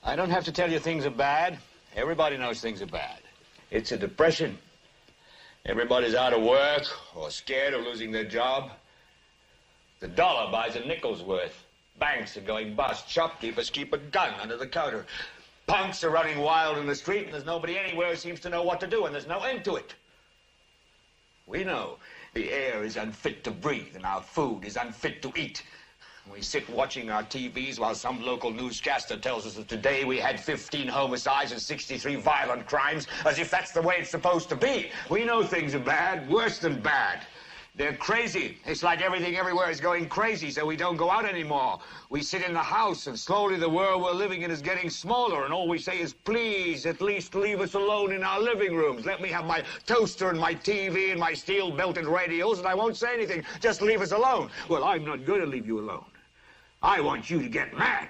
I don't have to tell you things are bad. Everybody knows things are bad. It's a depression. Everybody's out of work or scared of losing their job. The dollar buys a nickel's worth. Banks are going bust. Shopkeepers keep a gun under the counter. Punks are running wild in the street, and there's nobody anywhere who seems to know what to do, and there's no end to it. We know the air is unfit to breathe, and our food is unfit to eat. We sit watching our TVs while some local newscaster tells us that today we had 15 homicides and 63 violent crimes, as if that's the way it's supposed to be. We know things are bad, worse than bad. They're crazy. It's like everything everywhere is going crazy, so we don't go out anymore. We sit in the house, and slowly the world we're living in is getting smaller, and all we say is, please, at least leave us alone in our living rooms. Let me have my toaster and my TV and my steel-belted radios, and I won't say anything. Just leave us alone. Well, I'm not going to leave you alone. I want you to get mad.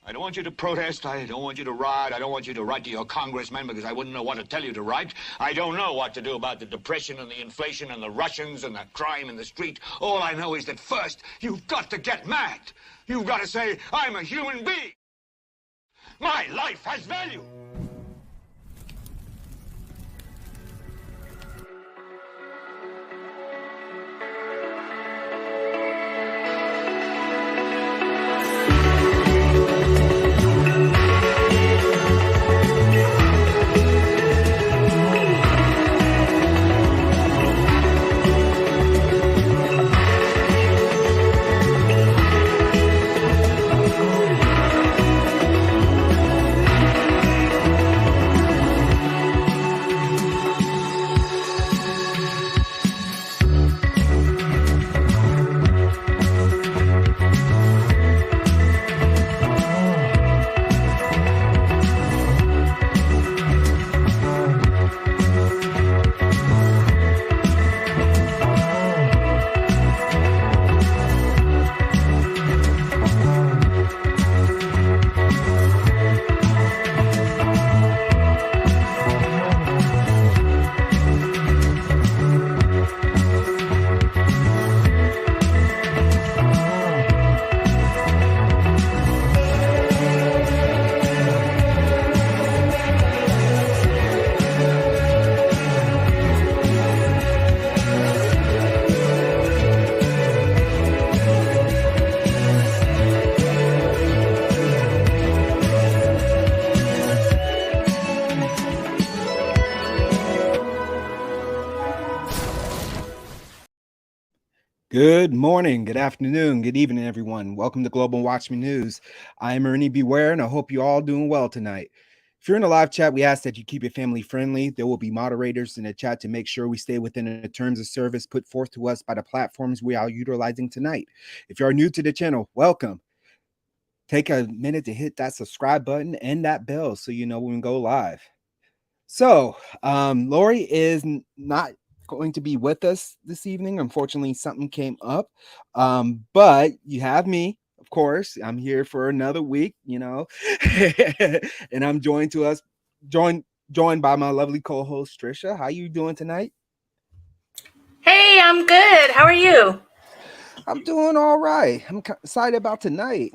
I don't want you to protest. I don't want you to riot. I don't want you to write to your congressman because I wouldn't know what to tell you to write. I don't know what to do about the depression and the inflation and the Russians and the crime in the street. All I know is that first, you've got to get mad. You've got to say, I'm a human being. My life has value. Good morning, good afternoon, good evening, everyone. Welcome to Global Watchman News. I'm Ernie Beware, and I hope you're all doing well tonight. If you're in a live chat, we ask that you keep it family friendly. There will be moderators in the chat to make sure we stay within the terms of service put forth to us by the platforms we are utilizing tonight. If you are new to the channel, welcome. Take a minute to hit that subscribe button and that bell so you know when we go live. So, Lori is not going to be with us this evening. Unfortunately, something came up. But you have me, of course. I'm here for another week, you know. And I'm joined by my lovely co-host Trisha. How you doing tonight? Hey, I'm good. How are you? I'm doing all right. I'm excited about tonight.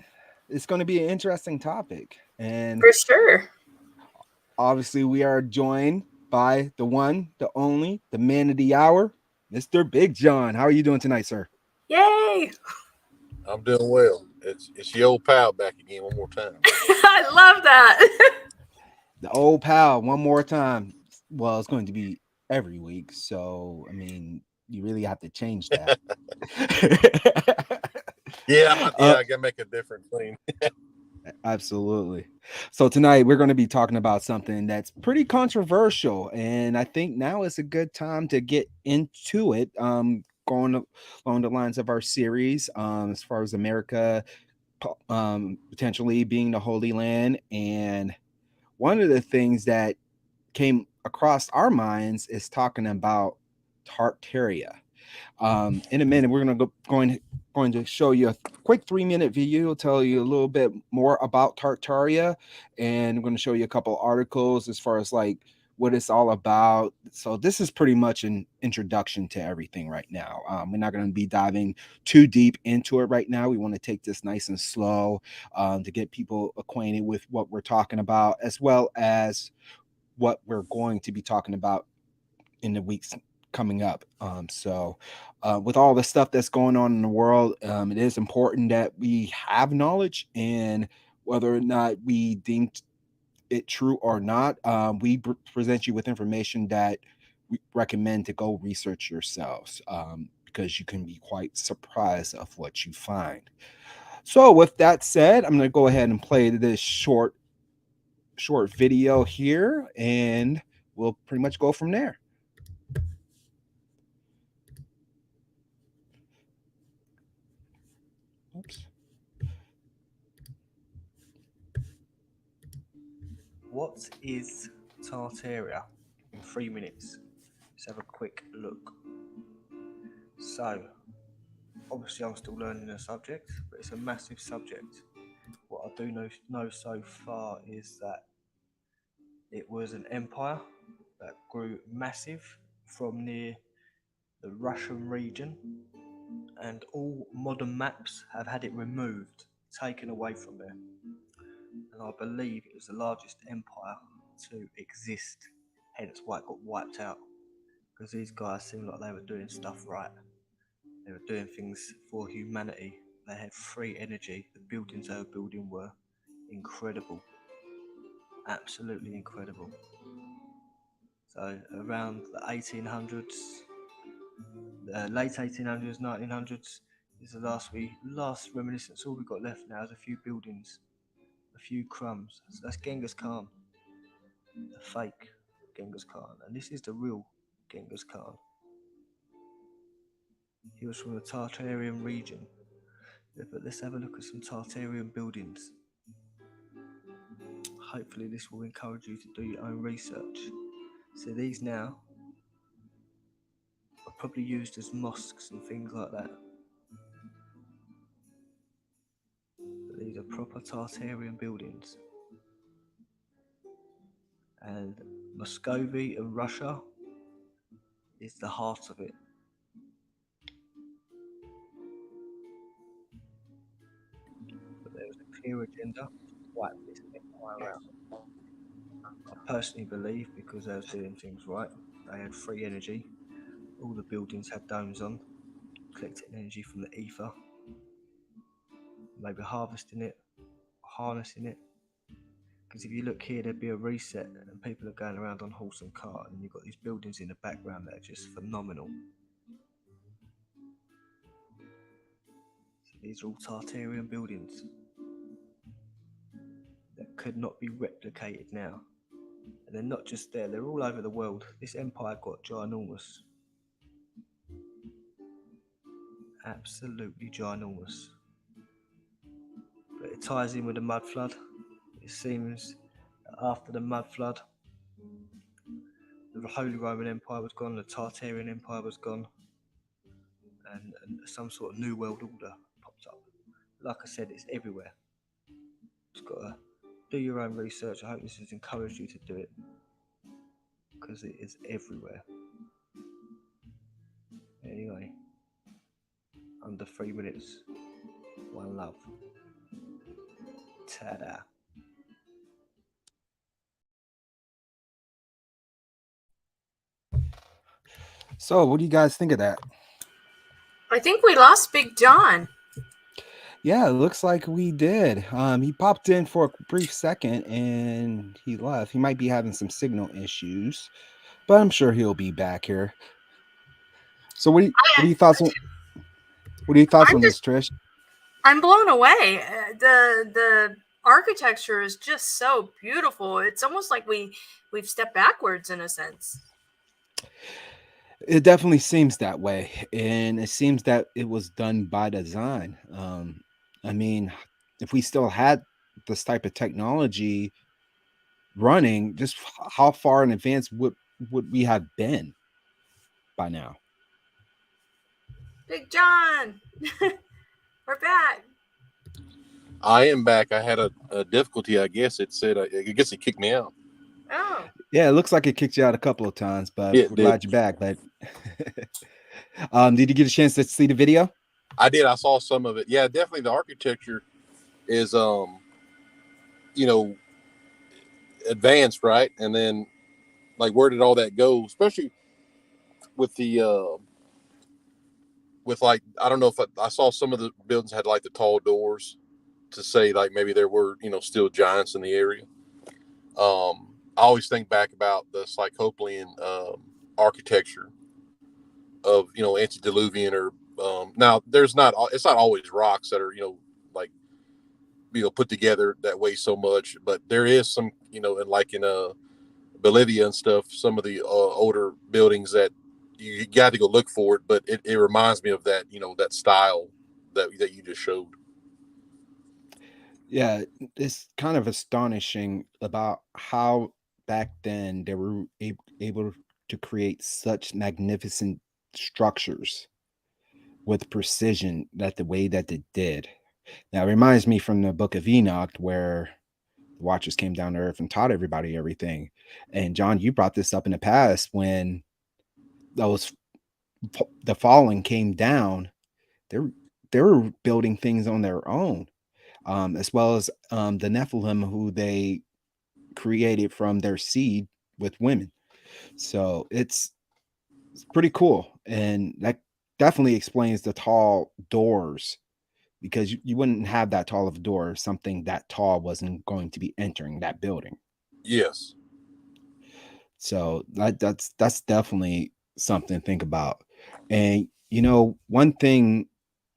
It's going to be an interesting topic. And for sure. Obviously, we are joined by the one, the only, the man of the hour, Mr. Big John. How are you doing tonight, sir? Yay! I'm doing well. It's your old pal back again one more time. I love that. The old pal one more time. Well, it's going to be every week. So, I mean, you really have to change that. Yeah, I gotta make a different thing. Absolutely. So tonight we're going to be talking about something that's pretty controversial, and I think now is a good time to get into it. Going along the lines of our series, as far as America potentially being the Holy Land, and one of the things that came across our minds is talking about Tartaria. In a minute, we're going to show you a quick 3-minute video. It'll tell you a little bit more about Tartaria, and I'm going to show you a couple articles as far as like what it's all about. So this is pretty much an introduction to everything right now. We're not going to be diving too deep into it right now. We want to take this nice and slow to get people acquainted with what we're talking about, as well as what we're going to be talking about in the weeks coming up. With all the stuff that's going on in the world, it is important that we have knowledge, and whether or not we deem it true or not, we present you with information that we recommend to go research yourselves, because you can be quite surprised of what you find. So, with that said, I'm going to go ahead and play this short video here, and we'll pretty much go from there. Oops. What is Tartaria in 3 minutes? Let's have a quick look. So, obviously I'm still learning the subject, but it's a massive subject. What I do know so far is that it was an empire that grew massive from near the Russian region, and all modern maps have had it removed, taken away from there. And I believe it was the largest empire to exist, hence why it got wiped out. Because these guys seemed like they were doing stuff right. They were doing things for humanity. They had free energy. The buildings they were building were incredible. Absolutely incredible. So around the 1800s, late 1800s, 1900s is the last reminiscence. All we've got left now is a few buildings, a few crumbs. So that's Genghis Khan, the fake Genghis Khan, and this is the real Genghis Khan. He was from the Tartarian region. Yeah, but let's have a look at some Tartarian buildings. Hopefully this will encourage you to do your own research. So these now are probably used as mosques and things like that. But these are proper Tartarian buildings. And Muscovy and Russia is the heart of it. But there was a clear agenda to wipe this empire out. I personally believe because they were doing things right. They had free energy. All the buildings had domes on, collecting energy from the ether, maybe harvesting it, harnessing it. Because if you look here, there'd be a reset and people are going around on horse and cart, and you've got these buildings in the background that are just phenomenal. So these are all Tartarian buildings that could not be replicated now. And they're not just there, they're all over the world. This empire got ginormous. Absolutely ginormous. But it ties in with the mud flood. It seems that after the mud flood, the Holy Roman Empire was gone, the Tartarian Empire was gone, and some sort of new world order popped up. Like I said, it's everywhere. Just got to do your own research. I hope this has encouraged you to do it, because it is everywhere. Anyway, under 3 minutes, one love. Ta-da. So, what do you guys think of that? I think we lost Big John. Yeah, it looks like we did. He popped in for a brief second and he left. He might be having some signal issues, but I'm sure he'll be back here. So, what are your thoughts on? What are your thoughts on this, Trish? I'm blown away. The architecture is just so beautiful. It's almost like we've stepped backwards in a sense. It definitely seems that way, and it seems that it was done by design. I mean, if we still had this type of technology running, just how far in advance would we have been by now? Big John, we're back. I am back. I had a difficulty. I guess it said. I guess it kicked me out. Oh. Yeah, it looks like it kicked you out a couple of times, but It we're did. glad you're back. But did you get a chance to see the video? I did. I saw some of it. Yeah, definitely. The architecture is, you know, advanced, right? And then, like, where did all that go? Especially with the, with like, I don't know if I saw some of the buildings had like the tall doors to say like maybe there were, still giants in the area. I always think back about the Cyclopean architecture of antediluvian or now there's not it's not always rocks that are like put together that way so much, but there is some and like in Bolivia and stuff, some of the older buildings that you got to go look for it, but it reminds me of that that style that you just showed. Yeah, it's kind of astonishing about how back then they were able to create such magnificent structures with precision that the way that they did. Now, it reminds me from the book of Enoch where the Watchers came down to earth and taught everybody everything. And John, you brought this up in the past when those the fallen came down. They're they were building things on their own, as well as the Nephilim, who they created from their seed with women. So it's pretty cool, and that definitely explains the tall doors because you wouldn't have that tall of a door if something that tall wasn't going to be entering that building. Yes. So that's definitely something to think about. And one thing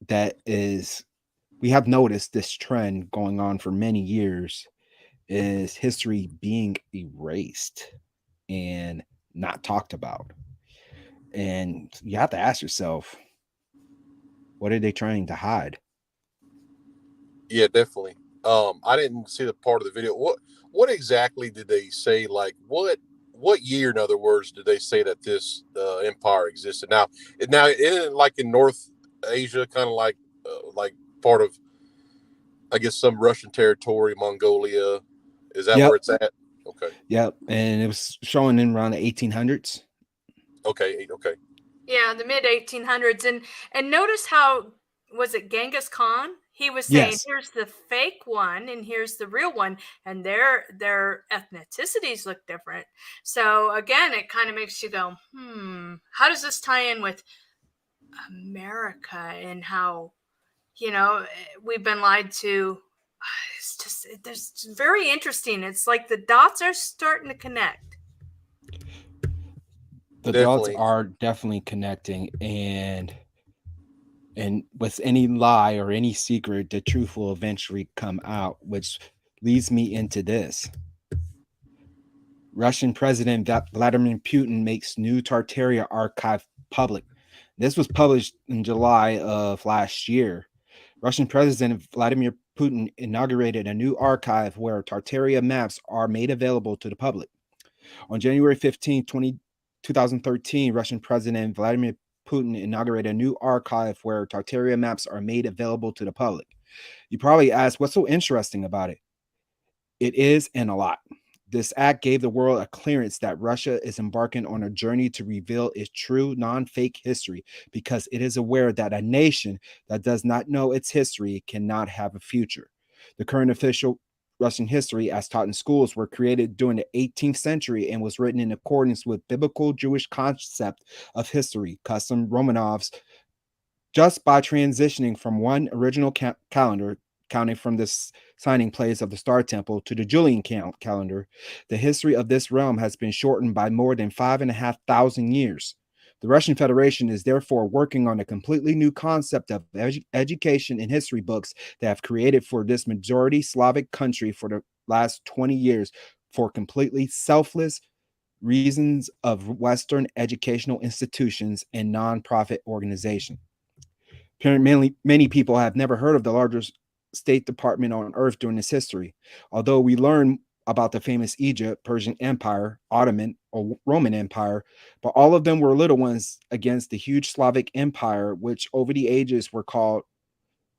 that is we have noticed this trend going on for many years is history being erased and not talked about. And you have to ask yourself, what are they trying to hide? Yeah, definitely. I didn't see the part of the video. What exactly did they say? Like what year, in other words, did they say that this empire existed? Now it isn't like in North Asia, kind of like part of, I guess, some Russian territory, Mongolia. Is that where Yep. it's at? Okay. Yep. And it was showing in around the 1800s. Okay. Okay. Yeah, the mid 1800s, and notice how was it Genghis Khan? He was saying, Yes. "Here's the fake one, and here's the real one," and their ethnicities look different. So again, it kind of makes you go, how does this tie in with America and how we've been lied to? It's very interesting. It's like the dots are starting to connect. The dots Definitely. are definitely connecting, and with any lie or any secret, the truth will eventually come out, which leads me into this. Russian President Vladimir Putin makes new Tartaria archive public. This was published in July of last year. Russian President Vladimir Putin inaugurated a new archive where Tartaria maps are made available to the public. On January 15, 2013, Russian President Vladimir Putin inaugurated a new archive where Tartaria maps are made available to the public. You probably ask, what's so interesting about it? It is, and a lot. This act gave the world a clearance that Russia is embarking on a journey to reveal its true, non fake history because it is aware that a nation that does not know its history cannot have a future. The current official Russian history, as taught in schools, were created during the 18th century and was written in accordance with biblical Jewish concept of history, custom Romanovs, just by transitioning from one original calendar, counting from the signing place of the Star Temple, to the Julian calendar, the history of this realm has been shortened by more than 5,500 years. The Russian Federation is therefore working on a completely new concept of education and history books that have created for this majority Slavic country for the last 20 years for completely selfless reasons of Western educational institutions and nonprofit organizations. Apparently, many people have never heard of the largest state department on earth during its history. Although we learn about the famous Egypt, Persian Empire, Ottoman, or Roman Empire, but all of them were little ones against the huge Slavic Empire, which over the ages were called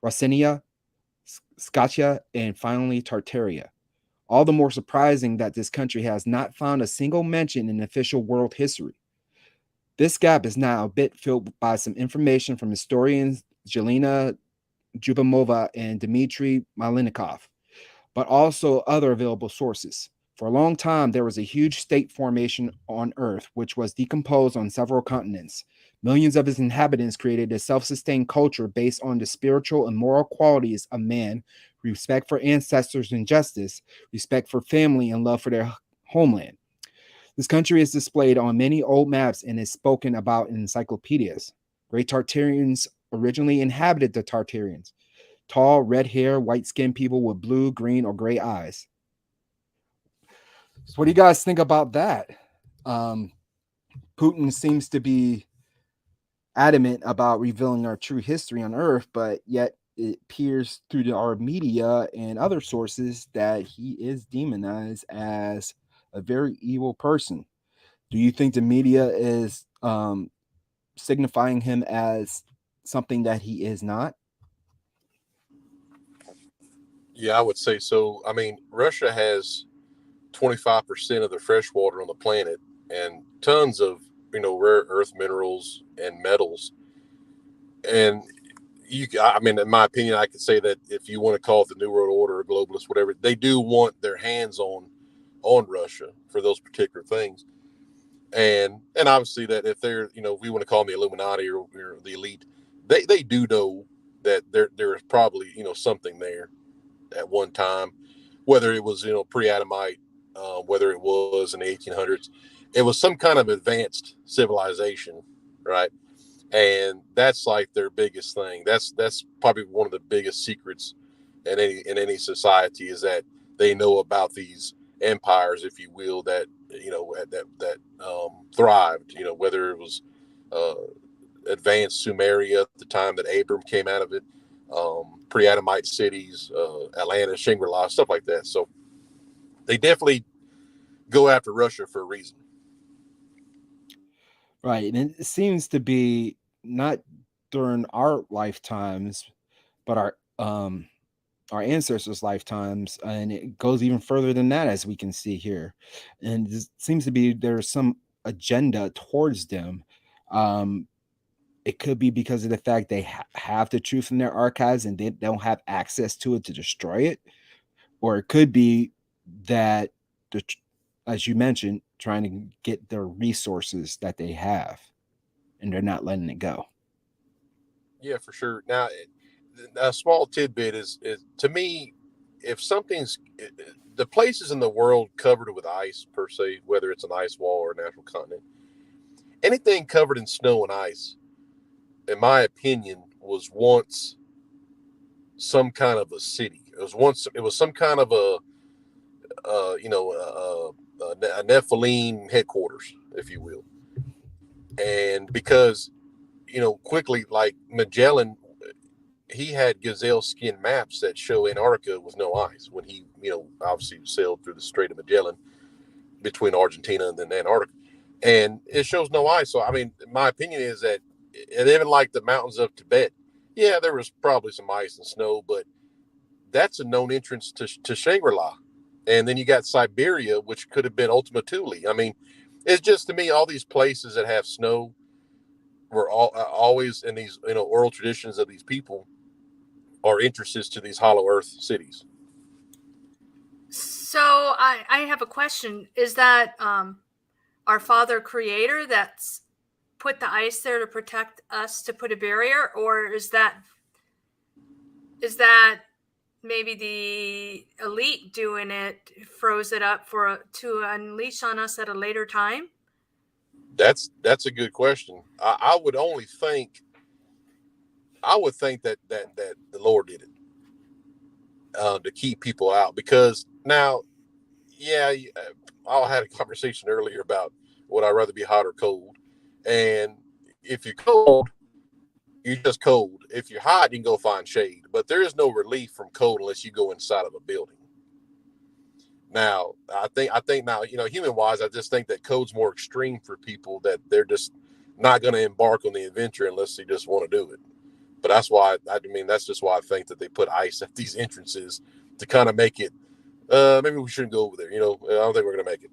Rusinia, Scatia, and finally Tartaria. All the more surprising that this country has not found a single mention in official world history. This gap is now a bit filled by some information from historians Jelena Jubimova and Dmitry Malinikov, but also other available sources. For a long time, there was a huge state formation on Earth, which was decomposed on several continents. Millions of its inhabitants created a self sustained culture based on the spiritual and moral qualities of man, respect for ancestors and justice, respect for family, and love for their homeland. This country is displayed on many old maps and is spoken about in encyclopedias. Great Tartarians originally inhabited the Tartarians, tall, red hair, white skinned people with blue, green, or gray eyes. So, what do you guys think about that? Putin seems to be adamant about revealing our true history on Earth, but yet it appears through our media and other sources that he is demonized as a very evil person. Do you think the media is signifying him as something that he is not? Yeah, I would say so. I mean, Russia has 25% of the fresh water on the planet and tons of, rare earth minerals and metals. And I mean, in my opinion, I could say that if you want to call it the New World Order or globalist, whatever, they do want their hands on Russia for those particular things. And obviously that if they're, if we want to call them the Illuminati or the elite, they do know that there is probably, something there at one time, whether it was, pre-Adamite, whether it was in the 1800s, it was some kind of advanced civilization, right? And that's like their biggest thing. That's probably one of the biggest secrets in any society, is that they know about these empires, if you will, that thrived. Whether it was advanced Sumeria at the time that Abram came out of it, pre-Adamite cities, Atlantis, Shangri-La, stuff like that. So they definitely go after Russia for a reason. Right. And it seems to be not during our lifetimes, but our ancestors' lifetimes, and it goes even further than that, as we can see here. And it seems to be there's some agenda towards them. It could be because of the fact they have the truth in their archives and they don't have access to it to destroy it, or it could be that as you mentioned, trying to get the resources that they have, and they're not letting it go. Yeah, for sure. Now, a small tidbit is to me, if something's the places in the world covered with ice per se, whether it's an ice wall or a natural continent, anything covered in snow and ice, in my opinion, was once some kind of a city. It was some kind of a Nephilim headquarters, if you will. And because quickly, like Magellan, he had gazelle skin maps that show Antarctica with no ice when he, obviously sailed through the Strait of Magellan between Argentina and then Antarctica, and it shows no ice. So, I mean, my opinion is that, and even like the mountains of Tibet, yeah, there was probably some ice and snow, but that's a known entrance to Shangri-La. And then you got Siberia, which could have been Ultima Thule. I mean, it's just, to me, all these places that have snow were always in these, oral traditions of these people are entrances to these hollow earth cities. So I have a question. Is that our Father Creator that's put the ice there to protect us, to put a barrier, or is that maybe the elite doing it, froze it up to unleash on us at a later time? That's a good question. I would think that the Lord did it to keep people out, because now, yeah, I had a conversation earlier about would I rather be hot or cold, and if you're cold, you're just cold. If you're hot, you can go find shade, but there is no relief from cold unless you go inside of a building. Now, I think now, human wise, I just think that code's more extreme for people, that they're just not going to embark on the adventure unless they just want to do it. But that's why, that's just why I think that they put ice at these entrances to kind of make it maybe we shouldn't go over there. I don't think we're gonna make it.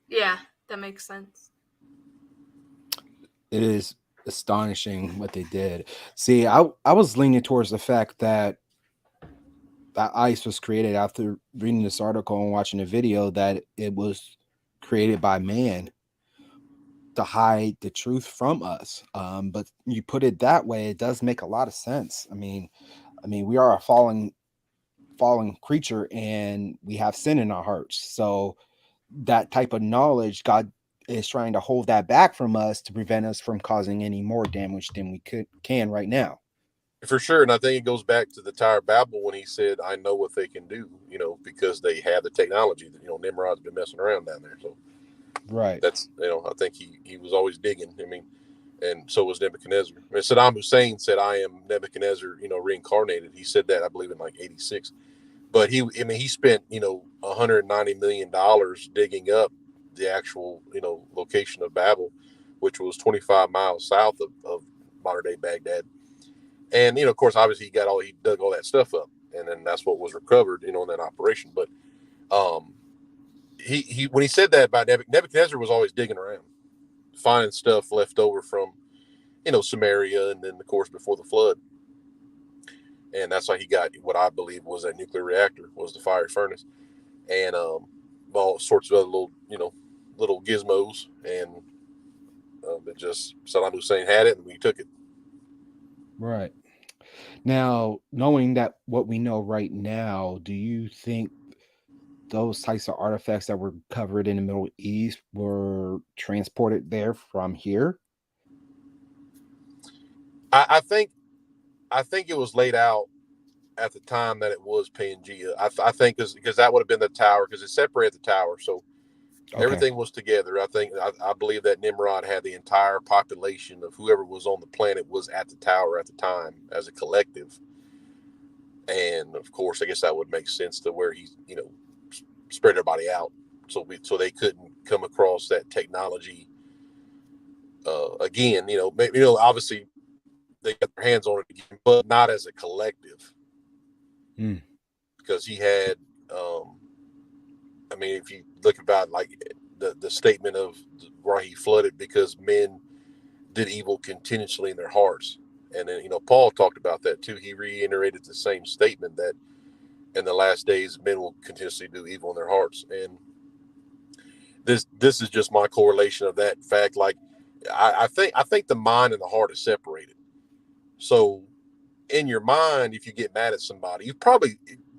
Yeah, that makes sense. It is astonishing what they did. See, I was leaning towards the fact that ice was created after reading this article and watching the video, that it was created by man to hide the truth from us. But you put it that way, it does make a lot of sense. I mean, we are a fallen creature and we have sin in our hearts. So that type of knowledge, God is trying to hold that back from us to prevent us from causing any more damage than we can right now. For sure, and I think it goes back to the Tower of Babel when he said, "I know what they can do," because they have the technology that Nimrod's been messing around down there. So Right. that's I think he was always digging. I mean, and so was Nebuchadnezzar. I mean, Saddam Hussein said, "I am Nebuchadnezzar," reincarnated. He said that, I believe, in like '86. But he spent $190 million digging up the actual location of Babel, which was 25 miles south of modern day Baghdad. And of course, obviously, he dug all that stuff up, and then that's what was recovered, in that operation. But he when he said that about Nebuchadnezzar was always digging around, finding stuff left over from Samaria, and then of course before the flood, and that's how he got what I believe was that nuclear reactor, was the fiery furnace, and all sorts of other little gizmos, and it just Saddam Hussein had it, and we took it. Right. Now, knowing that what we know right now, do you think those types of artifacts that were covered in the Middle East were transported there from here? I think it was laid out at the time that it was Pangea. I think because that would have been the tower, because it separated the tower, so everything was together. I believe that Nimrod had the entire population of whoever was on the planet was at the tower at the time as a collective, and of course, I guess that would make sense to where he spread everybody out, so they couldn't come across that technology again. Obviously they got their hands on it again, but not as a collective. Because he had, if you look about like the statement of why he flooded, because men did evil continuously in their hearts. And then, Paul talked about that too. He reiterated the same statement that in the last days, men will continuously do evil in their hearts. And this is just my correlation of that fact. Like, I think the mind and the heart is separated. So in your mind, if you get mad at somebody, it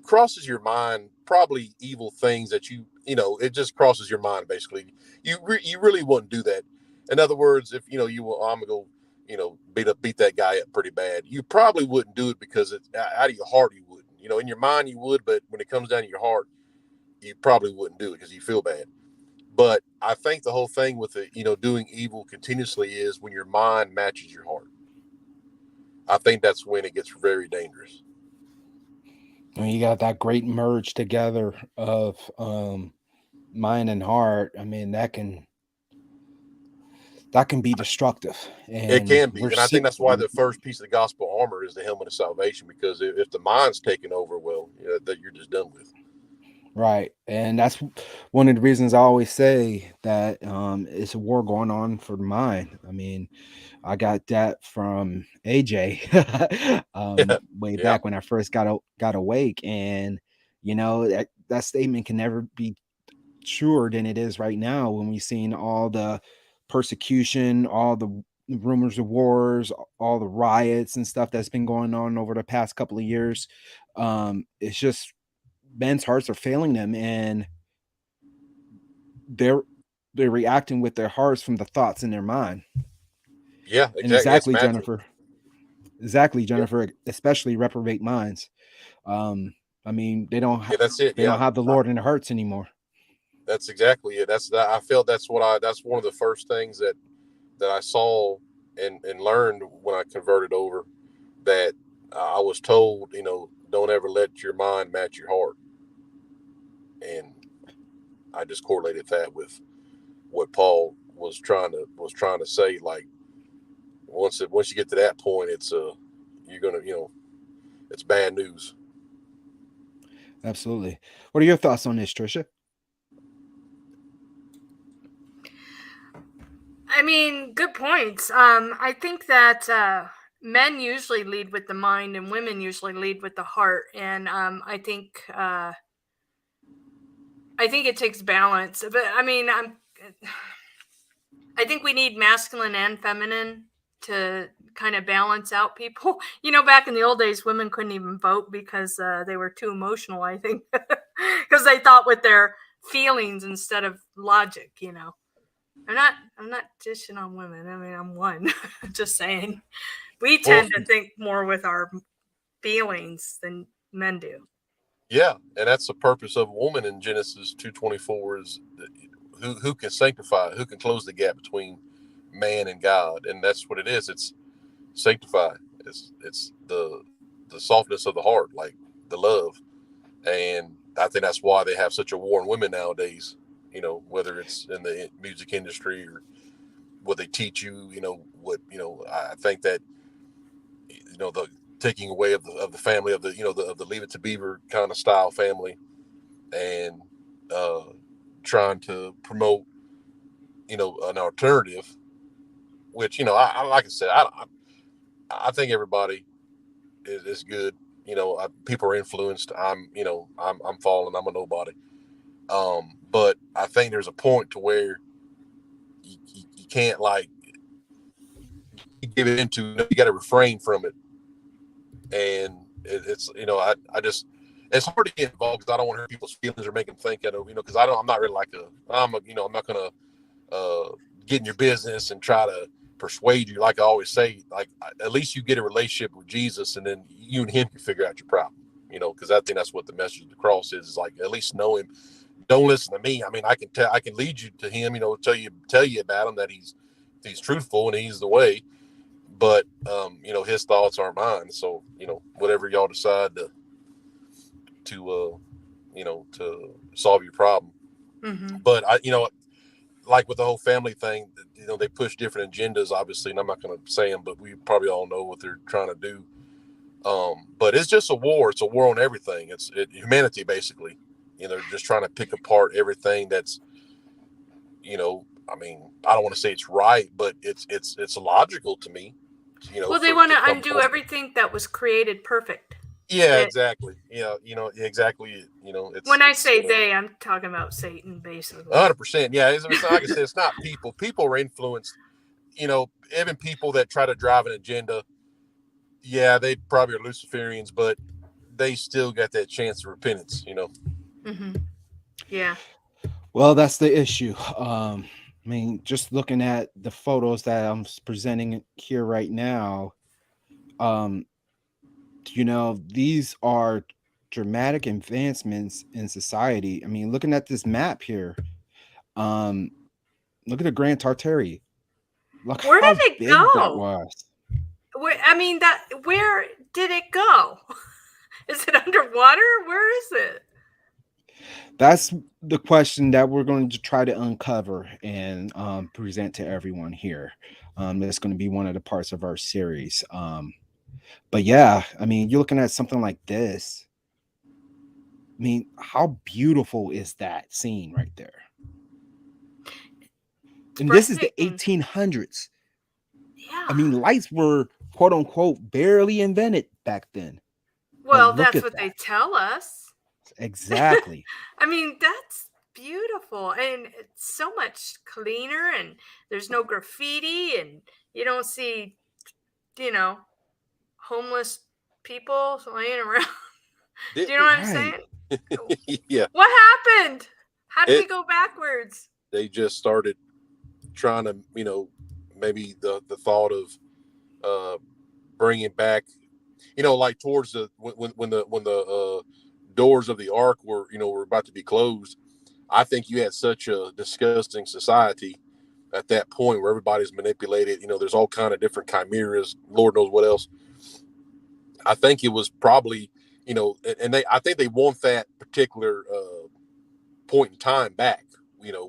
crosses your mind, probably evil things that it just crosses your mind. Basically, you really wouldn't do that. In other words, if I'm gonna go, beat that guy up pretty bad, you probably wouldn't do it because it's out of your heart. You wouldn't, in your mind you would, but when it comes down to your heart, you probably wouldn't do it because you feel bad. But I think the whole thing with it, doing evil continuously, is when your mind matches your heart. I think that's when it gets very dangerous. When you got that great merge together of mind and heart, that can be destructive. And it can be, and I think that's why the first piece of the gospel armor is the helmet of salvation, because if the mind's taken over, well, that you're just done with. Right. And that's one of the reasons I always say that it's a war going on for the mind. I got that from AJ way back when I first got awake, and that statement can never be truer than it is right now when we've seen all the persecution, all the rumors of wars, all the riots and stuff that's been going on over the past couple of years. It's just men's hearts are failing them, and they're reacting with their hearts from the thoughts in their mind. Yeah, exactly. And exactly, Jennifer. Yep. Especially reprobate minds. They don't that's it. They don't have the Lord in their hearts anymore. That's exactly it. I felt that's one of the first things that I saw and learned when I converted over, that I was told, don't ever let your mind match your heart. And I just correlated that with what Paul was trying to say. Like, once you get to that point, it's you're gonna, it's bad news. Absolutely. What are your thoughts on this, Trisha? I mean, good points. I think that men usually lead with the mind, and women usually lead with the heart. And I think it takes balance. But I mean, I think we need masculine and feminine to kind of balance out people. You know, back in the old days, women couldn't even vote because they were too emotional, I think, because they thought with their feelings instead of logic, you know. I'm not dishing on women. I mean, I'm one. Just saying. We Well, tend to think more with our feelings than men do. yeah, and that's the purpose of a woman in Genesis 2:24 is who can sanctify, who can close the gap between man and God, and that's what it is. It's sanctify. It's the softness of the heart, like the love, and I think that's why they have such a war on women nowadays. You know, whether it's in the music industry or what they teach you. You know what you know. I think that the taking away of the family of the of the Leave It to Beaver kind of style family, and uh, trying to promote an alternative, which I like I said, I think everybody is good. People are influenced. I'm falling. I'm a nobody. But I think there's a point to where you can't like give it into. You got to refrain from it, and it's I just it's hard to get involved because I don't want to hurt people's feelings or make them think because I'm not really like I'm not gonna get in your business and try to persuade you. Like I always say, like at least you get a relationship with Jesus, and then you and him can figure out your problem. Because I think that's what the message of the cross is like at least know him. Don't listen to me. I mean, I can lead you to him. Tell you about him that he's truthful and he's the way. But his thoughts aren't mine. So whatever y'all decide to solve your problem. Mm-hmm. But like with the whole family thing, they push different agendas, obviously, and I'm not going to say them, but we probably all know what they're trying to do. But it's just a war. It's a war on everything. It's humanity, basically. They're just trying to pick apart everything that's, I mean, I don't want to say it's right, but it's logical to me. Well, they For want to to come undo forward. everything that was created perfect. Yeah, exactly. Yeah, exactly. When I it's say they, I'm talking about Satan, basically. 100%. Yeah, it's like I said, it's not people. People are influenced. Even people that try to drive an agenda. Yeah, they probably are Luciferians, but they still got that chance of repentance. Mm-hmm. Yeah. Well, that's the issue. I mean, just looking at the photos that I'm presenting here right now, um, these are dramatic advancements in society. I mean, looking at this map here, um, look at the Grand Tartary. Look Where did how it big that go? was. Where did it go? Is it underwater? Where is it? That's the question that we're going to try to uncover and present to everyone here. That's going to be one of the parts of our series. But yeah, I mean, you're looking at something like this. I mean, how beautiful is that scene right there? It's And this is the breathtaking. 1800s. I Yeah. mean, lights were quote unquote barely invented back then. But Well, look that's at what they that. tell us. Exactly. I mean, that's beautiful. And it's so much cleaner, and there's no graffiti, and you don't see, you know, homeless people laying around. Do you know what I'm Right. saying? Yeah, What happened? How did we it. go backwards? They just started trying to, maybe the thought of uh, bringing back, like towards the when the doors of the ark were about to be closed. I think you had such a disgusting society at that point where everybody's manipulated. There's all kind of different chimeras, Lord knows what else. I think it was probably, and I think they want that particular point in time back.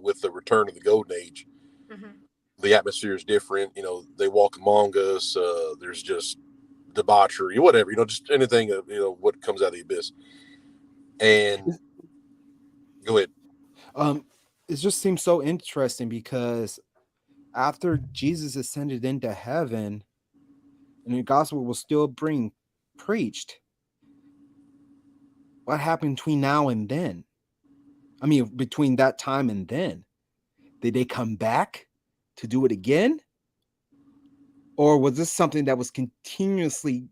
With the return of the golden age, Mm-hmm. the atmosphere is different. They walk among us. There's just debauchery, whatever. Just anything. What comes out of the abyss. And go ahead. It just seems so interesting because after Jesus ascended into heaven and the gospel was still being preached, what happened between now and then? I mean, between that time and then, did they come back to do it again? Or was this something that was continuously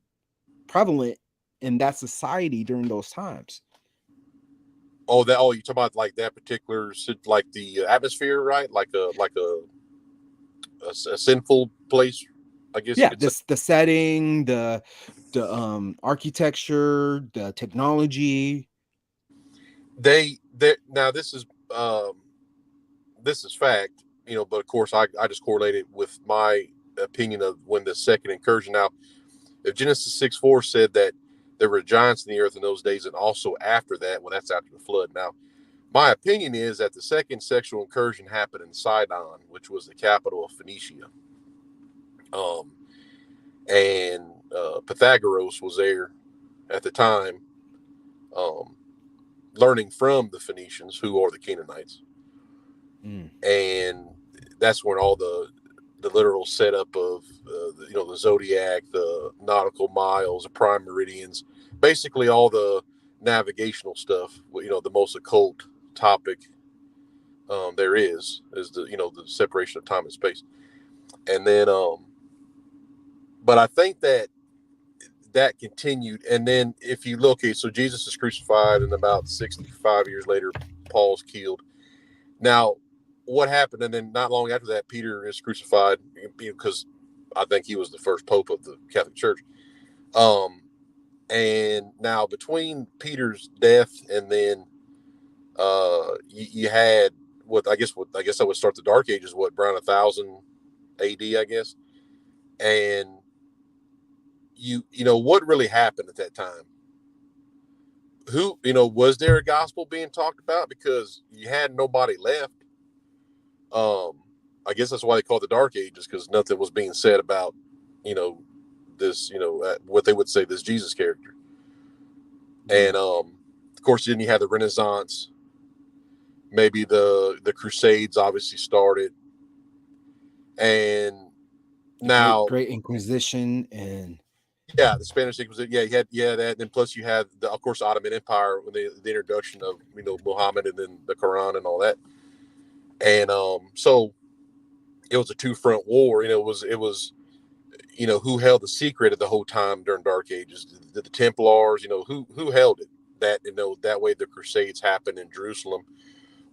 prevalent in that society during those times? You talk about like that particular, like the atmosphere, right? Like a sinful place, I guess you Yeah, could say. the setting, the architecture, the technology. They now this is fact, but of course I just correlate it with my opinion of when the second incursion. Now, if Genesis 6:4 said that there were giants in the earth in those days, and also after that, well, that's after the flood. Now, my opinion is that the second sexual incursion happened in Sidon, which was the capital of Phoenicia. And Pythagoras was there at the time, learning from the Phoenicians, who are the Canaanites. And that's when all the literal setup of the zodiac, the nautical miles, the prime meridians, basically all the navigational stuff. The most occult topic there is the separation of time and space. And then, but I think that continued. And then if you look, so Jesus is crucified, and about 65 years later, Paul's killed. Now, what happened? And then not long after that, Peter is crucified, because I think he was the first pope of the Catholic Church. And now between Peter's death and then you had what I guess that would start the Dark Ages, around 1000 AD, I guess. And what really happened at that time? Was there a gospel being talked about? Because you had nobody left. I guess that's why they call it the Dark Ages, because nothing was being said about, this, what they would say, this Jesus character. And of course, then you had the Renaissance. Maybe the Crusades obviously started, and now Great Inquisition and the Spanish Inquisition. You had that, and then plus you had of course, Ottoman Empire with the introduction of Muhammad, and then the Quran and all that. And so it was a two-front war. It was who held the secret of the whole time during Dark Ages? The Templars. Who held it? That way the Crusades happened in Jerusalem.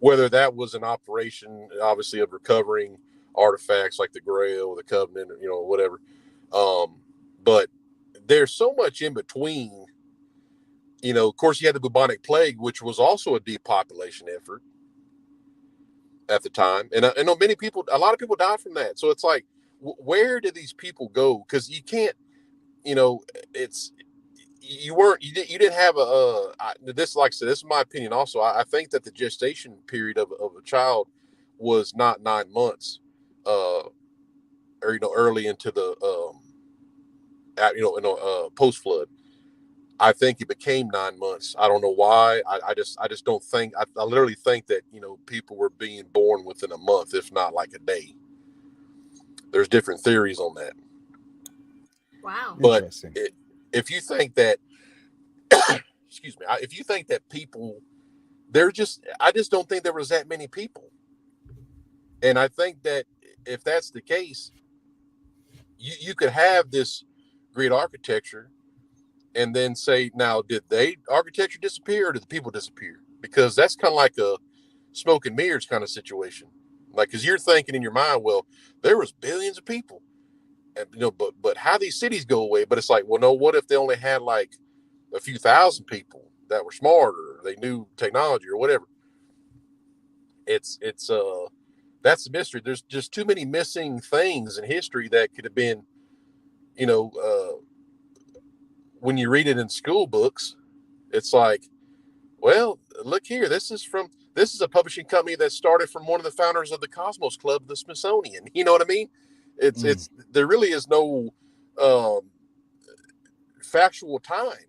Whether that was an operation, obviously, of recovering artifacts like the Grail, the Covenant, whatever. But there's so much in between. Of course, you had the bubonic plague, which was also a depopulation effort at the time, and I know a lot of people died from that. So it's like, where did these people go? Because you can't, it's you didn't have this. Like I said, this is my opinion. Also, I think that the gestation period of a child was not 9 months, or early into the post flood. I think it became 9 months. I don't know why. I just don't think. I literally think that people were being born within a month, if not like a day. There's different theories on that. Wow. But interesting. If you think that, excuse me, if you think that people, I just don't think there was that many people. And I think that if that's the case, you could have this great architecture and then say, now, did architecture disappear, or did the people disappear? Because that's kind of like a smoke and mirrors kind of situation. Like, because you're thinking in your mind, well, there was billions of people, and, but how these cities go away? But it's like, well, no, what if they only had like a few thousand people that were smarter, they knew technology or whatever? It's that's the mystery. There's just too many missing things in history that could have been, when you read it in school books, it's like, well, look here. This is a publishing company that started from one of the founders of the Cosmos Club, the Smithsonian. You know what I mean? It's there really is no factual time.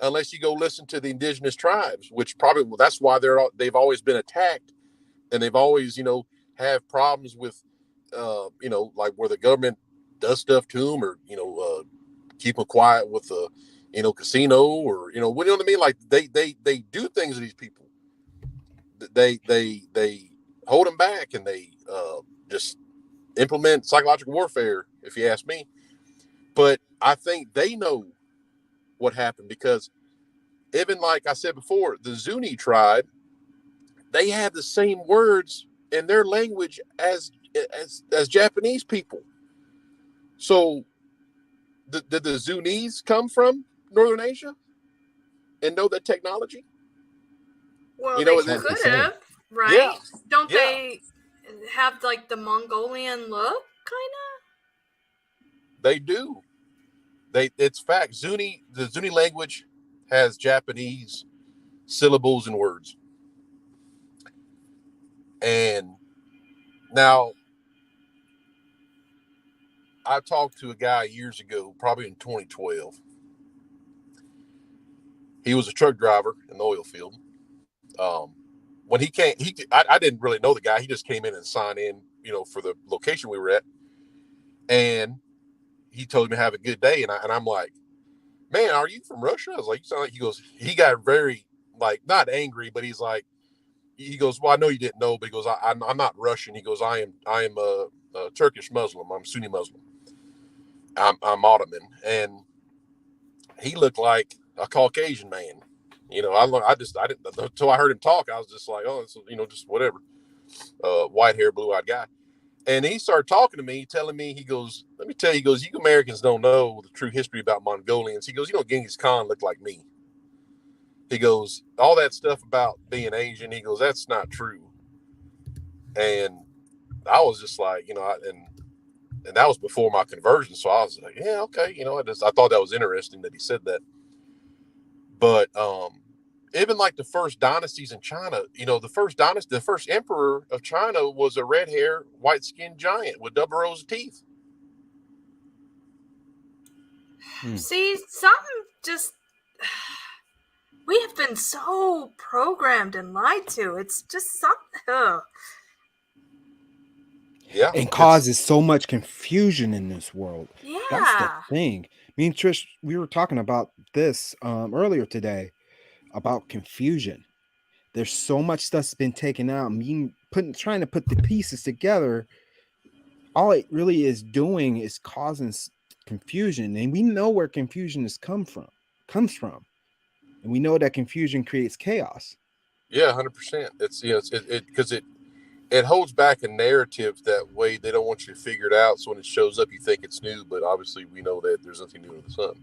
unless you go listen to the indigenous tribes, which probably that's why they've always been attacked, and they've always have problems with like where the government does stuff to them, or keep them quiet with the casino, or what I mean, like they do things to these people. They hold them back, and they just implement psychological warfare, if you ask me. But I think they know what happened, because even like I said before, the Zuni tribe, they have the same words in their language as Japanese people. So did the Zunis come from Northern Asia and know that technology? Well, they hard to could say. have, right? Yeah. Don't Yeah. they have like the Mongolian look, kind They do. It's fact. The Zuni language has Japanese syllables and words. And now I talked to a guy years ago, probably in 2012. He was a truck driver in the oil field. When he came, I didn't really know the guy. He just came in and signed in, for the location we were at. And he told me to have a good day. And I'm like, man, are you from Russia? I was like, you sound like, he got very, like, not angry, but he goes, well, I know you didn't know, but he goes, I'm not Russian. He goes, I am a Turkish Muslim. I'm Sunni Muslim. I'm Ottoman. And he looked like a Caucasian man. I didn't, until I heard him talk, I was just like, oh, it's, just whatever. White hair, blue eyed guy. And he started talking to me, telling me, he goes, let me tell you, he goes, you Americans don't know the true history about Mongolians. He goes, Genghis Khan looked like me. He goes, all that stuff about being Asian, he goes, that's not true. And I was just like, and that was before my conversion. So I was like, yeah, okay. I thought that was interesting that he said that. But even like the first dynasties in China, the first emperor of China was a red hair, white skinned giant with double rows of teeth. See, something just. We have been so programmed and lied to. It's just something. Yeah. And causes so much confusion in this world. Yeah. That's the thing. Me and Trish, we were talking about this earlier today, about confusion. There's so much stuff's been taken out. Trying to put the pieces together. All it really is doing is causing confusion, and we know where confusion comes from, and we know that confusion creates chaos. Yeah, 100%. It's because it holds back a narrative that way. They don't want you to figure it out, so when it shows up, you think it's new, but obviously we know that there's nothing new under the sun.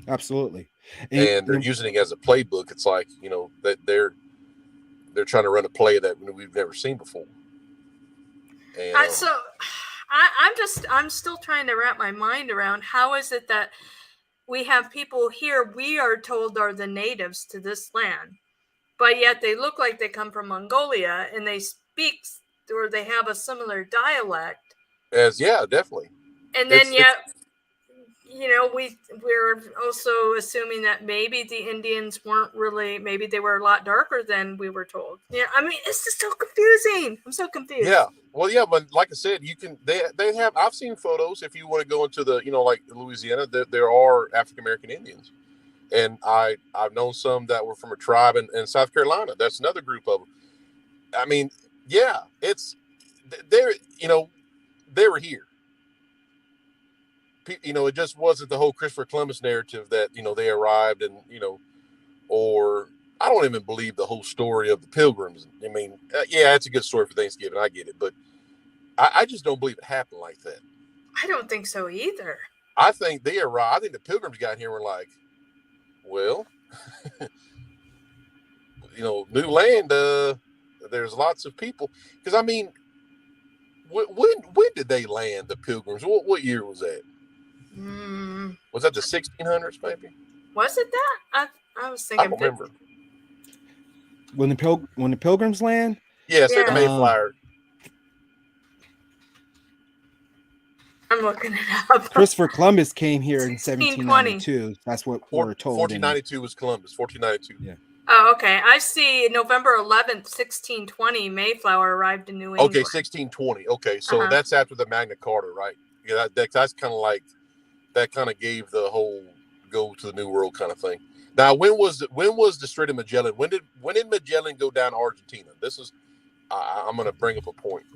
Absolutely. And they're using it as a playbook. It's like, that they're trying to run a play that we've never seen before. And so I'm still trying to wrap my mind around how is it that we have people here we are told are the natives to this land, but yet they look like they come from Mongolia and they speak or they have a similar dialect. Definitely. And then we're also assuming that maybe the Indians weren't really, maybe they were a lot darker than we were told. Yeah, I mean, it's just so confusing. I'm so confused. Yeah. Well, yeah, but like I said, they have, I've seen photos. If you want to go into the, like Louisiana, there are African-American Indians. And I've known some that were from a tribe in South Carolina. That's another group of them. I mean, yeah, they were here. It just wasn't the whole Christopher Columbus narrative that, they arrived and, or I don't even believe the whole story of the Pilgrims. I mean, yeah, it's a good story for Thanksgiving. I get it. But I just don't believe it happened like that. I don't think so either. I think they arrived. I think the Pilgrims got here and were like, well, new land, there's lots of people. Because, I mean, when did they land, the Pilgrims? What year was that? Was that the 1600s, maybe? Was it that? I was thinking. I don't remember. When the Pilgrims land? Yeah, say the Mayflower. I'm looking it up. Christopher Columbus came here in 1620. 1792. That's what we're told. 1492 was Columbus. 1492. Yeah. Oh, okay. I see November 11th, 1620, Mayflower arrived in New England. Okay, 1620. Okay, so Uh-huh. that's after the Magna Carta, right? Yeah, that's kind of like, that kind of gave the whole go to the New World kind of thing. Now, when was the Strait of Magellan? When did Magellan go down to Argentina? This is, I'm going to bring up a point.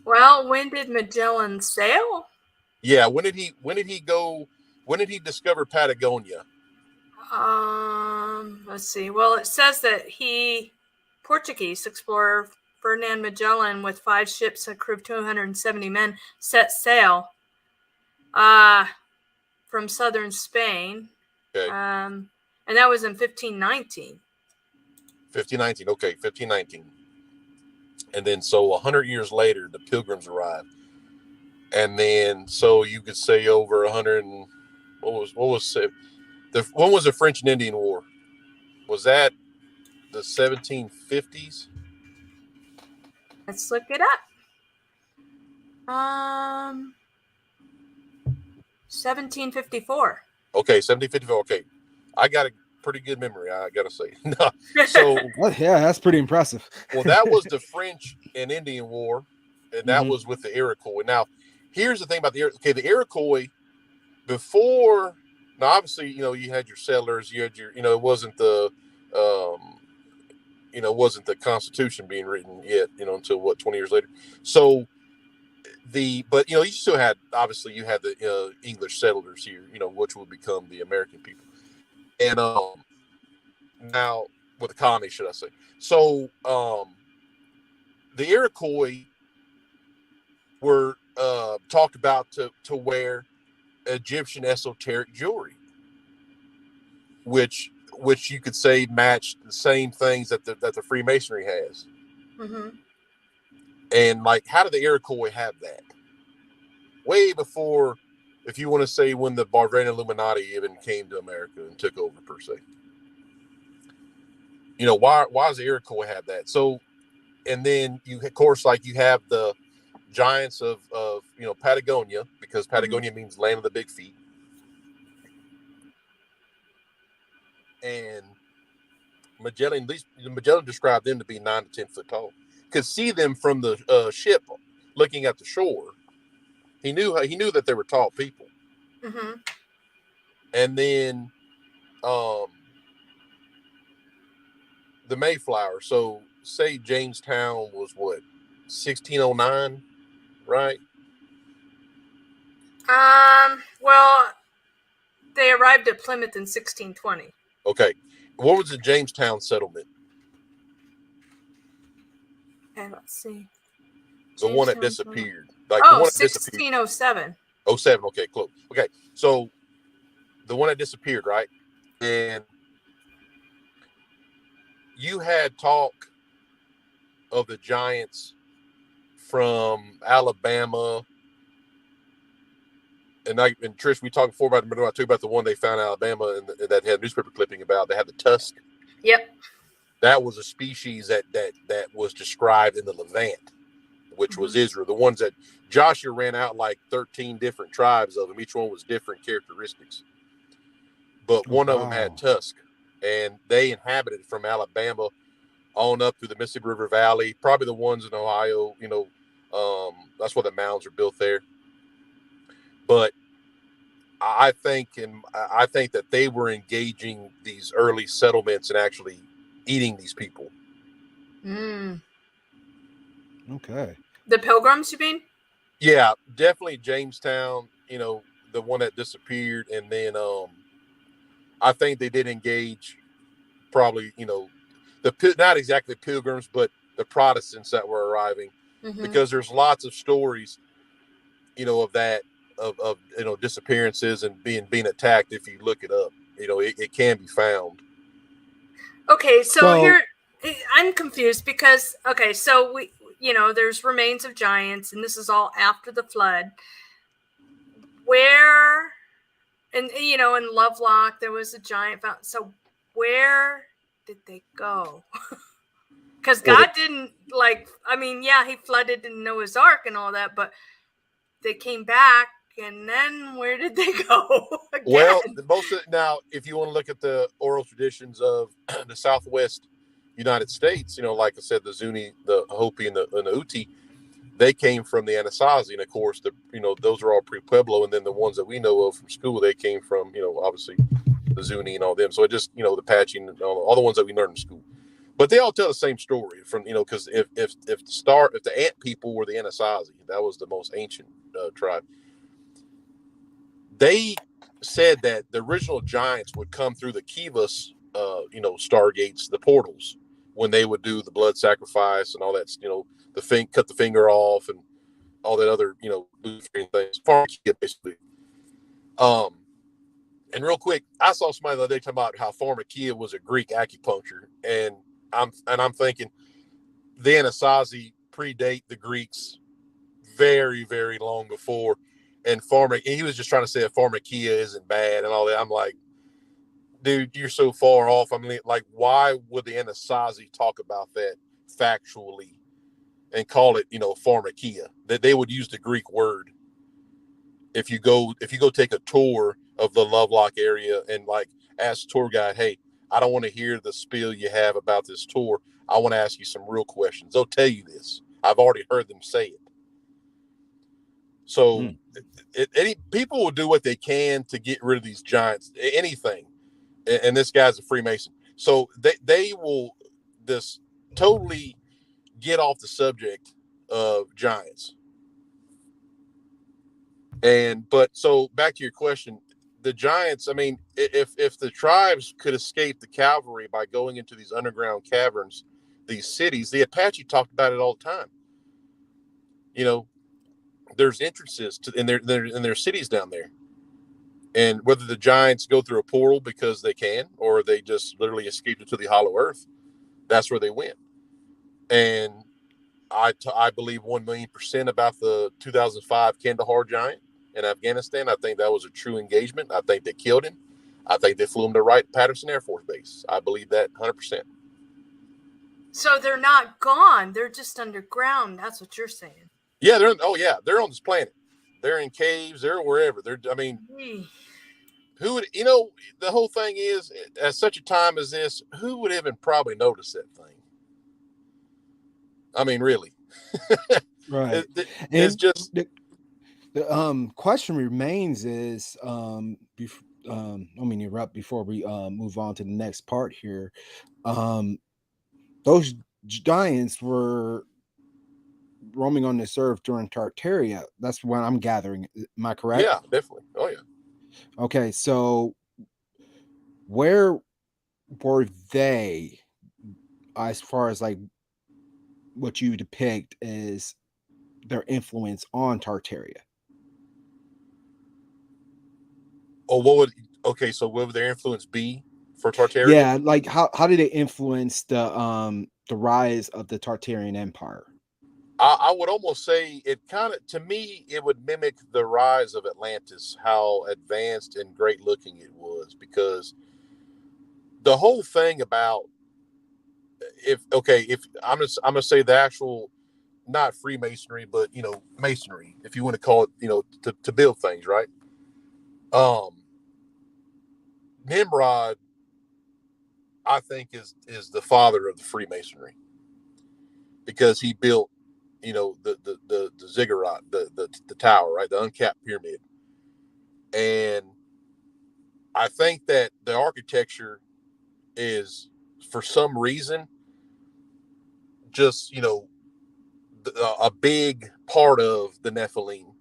Well, when did Magellan sail? Yeah, when did he go? When did he discover Patagonia? Let's see. Well, it says that Portuguese explorer Ferdinand Magellan, with 5 ships and a crew of 270 men, set sail from southern Spain. Okay. And that was in 1519. 1519. Okay, 1519. And then, so 100 years later, the Pilgrims arrived. And then, so you could say over 100 and when was the French and Indian War? Was that the 1750s? Let's look it up. 1754. Okay, 1754. Okay, I got a pretty good memory, I gotta say. So, well, yeah, that's pretty impressive. well, that was the French and Indian War, and that Mhm. was with the Iroquois. Now, here's the thing about the Iroquois. Before, now obviously, you had your settlers, you had your, it wasn't the, wasn't the Constitution being written yet, until 20 years later. So but you still had, obviously, you had the English settlers here, which would become the American people, and now with the colonies, should I say? So the Iroquois were talked about to wear Egyptian esoteric jewelry, which you could say matched the same things that the Freemasonry has. Mm-hmm. And like, how did the Iroquois have that? Way before, if you want to say, when the Bavarian Illuminati even came to America and took over, per se. Why does the Iroquois have that? So, and then you, of course, like, you have the giants of Patagonia, because Patagonia means land of the big feet. And Magellan described them to be 9 to 10 foot tall. Could see them from the ship, looking at the shore. He knew that they were tall people. Mm-hmm. And then the Mayflower. So, say Jamestown was what, 1609, right? Well, they arrived at Plymouth in 1620. Okay. What was the Jamestown settlement? Okay, let's see. The one that Jamestown disappeared. Like, Oh, the one that disappeared. 1607. 07. Okay, close. Okay, so the one that disappeared, right? And you had talk of the giants from Alabama. And Trish, we talked before about, remember I told you about the one they found in Alabama and that had a newspaper clipping about. They had the tusk. Yep. That was a species that was described in the Levant, which was Israel. The ones that Joshua ran out, like 13 different tribes of them. Each one was different characteristics. But one of them had tusk, and they inhabited from Alabama on up through the Mississippi River Valley. Probably the ones in Ohio. That's why the mounds are built there. But I think that they were engaging these early settlements and actually eating these people. Okay. The Pilgrims, you mean? Yeah, definitely Jamestown. The one that disappeared, and then I think they did engage, probably, not exactly Pilgrims, but the Protestants that were arriving, because there's lots of stories, of that, of disappearances and being attacked. If you look it up, it can be found. Okay, so here I'm confused because, okay, so we, there's remains of giants, and this is all after the flood. Where, and in Lovelock there was a giant fountain. So where did they go? Because God didn't, like, I mean, yeah, he flooded in Noah's Ark and all that, but they came back, and then where did they go again? Well, now, if you want to look at the oral traditions of the Southwest United States, like I said, the Zuni, the Hopi, and the Uti, they came from the Anasazi, and of course, those are all pre-Pueblo, and then the ones that we know of from school, they came from, obviously the Zuni and all them. So it just, the Apache and all the ones that we learned in school. But they all tell the same story from, because if the Ant people were the Anasazi, that was the most ancient tribe. They said that the original giants would come through the Kivas, stargates, the portals, when they would do the blood sacrifice and all that, cut the finger off and all that other, things. Pharmakia, basically. And real quick, I saw somebody the other day talking about how pharmakia was a Greek acupuncture, and I'm thinking the Anasazi predate the Greeks very, very long before. And he was just trying to say that pharmakia isn't bad and all that. I'm like, dude, you're so far off. I mean, like, why would the Anasazi talk about that factually and call it, pharmakia? That they would use the Greek word. If you go take a tour of the Lovelock area and like ask the tour guide, hey, I don't want to hear the spiel you have about this tour. I want to ask you some real questions. They'll tell you this. I've already heard them say it. So people will do what they can to get rid of these giants, anything. And this guy's a Freemason. So they will this totally get off the subject of giants. But so back to your question, the giants, I mean, if the tribes could escape the cavalry by going into these underground caverns, these cities, the Apache talked about it all the time. There's entrances in their cities down there. And whether the giants go through a portal because they can, or they just literally escape into the hollow earth, that's where they went. And I believe 1,000,000% about the 2005 Kandahar giant in Afghanistan. I think that was a true engagement. I think they killed him. I think they flew him to Wright-Patterson Air Force Base. I believe that 100%. So they're not gone. They're just underground. That's what you're saying. Yeah, they're on this planet. They're in caves. They're wherever. Who would, the whole thing is, at such a time as this, who would even probably notice that thing? I mean, really. Right. It's just the question remains is let me interrupt before we move on to the next part here. Those giants were roaming on this earth during Tartaria. That's what I'm gathering. Am I correct? Yeah, definitely. Oh yeah. Okay, so where were they as far as like what you depict as their influence on Tartaria? So what would their influence be for Tartaria? Yeah, like how did it influence the rise of the Tartarian Empire? I would almost say it to me, it would mimic the rise of Atlantis, how advanced and great looking it was, because the whole thing about if I'm gonna say the actual, not Freemasonry, but Masonry, if you want to call it, to build things, right? Nimrod, I think, is the father of the Freemasonry, because he built the ziggurat, the tower, right, the uncapped pyramid. And I think that the architecture is, for some reason, just a big part of the Nephilim.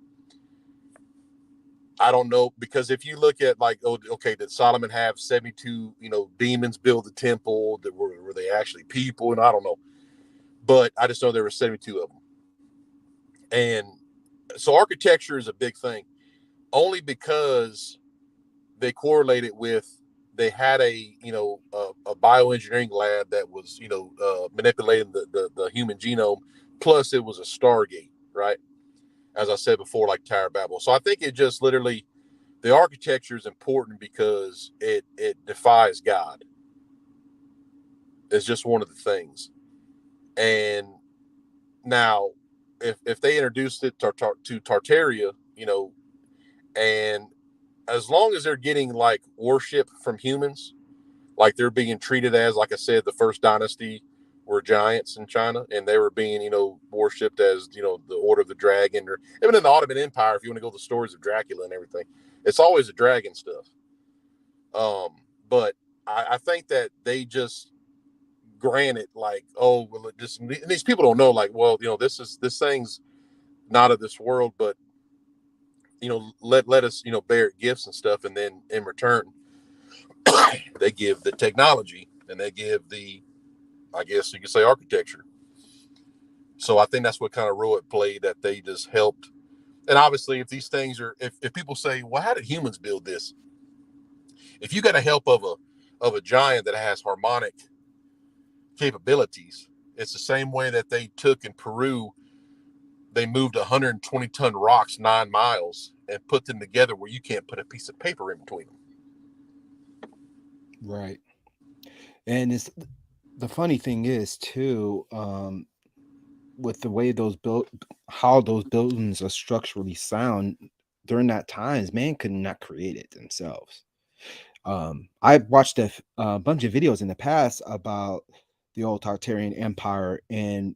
I don't know, because if you look at did Solomon have 72 demons build the temple? Were they actually people? And I don't know, but I just know there were 72 of them. And so architecture is a big thing, only because they correlated with, they had a bioengineering lab that was manipulating the human genome, plus it was a Stargate, right? As I said before, like Tower of Babel. So I think it just literally, the architecture is important because it defies God. It's just one of the things. And now, if they introduced it to Tartaria, and as long as they're getting like worship from humans, like they're being treated as, like I said, the first dynasty were giants in China, and they were being, worshipped as, the Order of the Dragon, or even in the Ottoman Empire, if you want to go to the stories of Dracula and everything, it's always the dragon stuff. But I think that they just grant it like, oh, well, these people don't know, like, well, this thing's not of this world, but let us, bear gifts and stuff, and then in return, they give the technology and they give the, I guess you could say, architecture. So I think that's what kind of role it played, that they just helped. And obviously, if these things are, if people say, well, how did humans build this? If you got the help of a giant that has harmonic capabilities, it's the same way that they took in Peru. They moved 120-ton rocks 9 miles and put them together where you can't put a piece of paper in between them. Right. And it's the funny thing is too, with the way how those buildings are structurally sound during that times, man could not create it themselves. I've watched a bunch of videos in the past about the old Tartarian Empire, and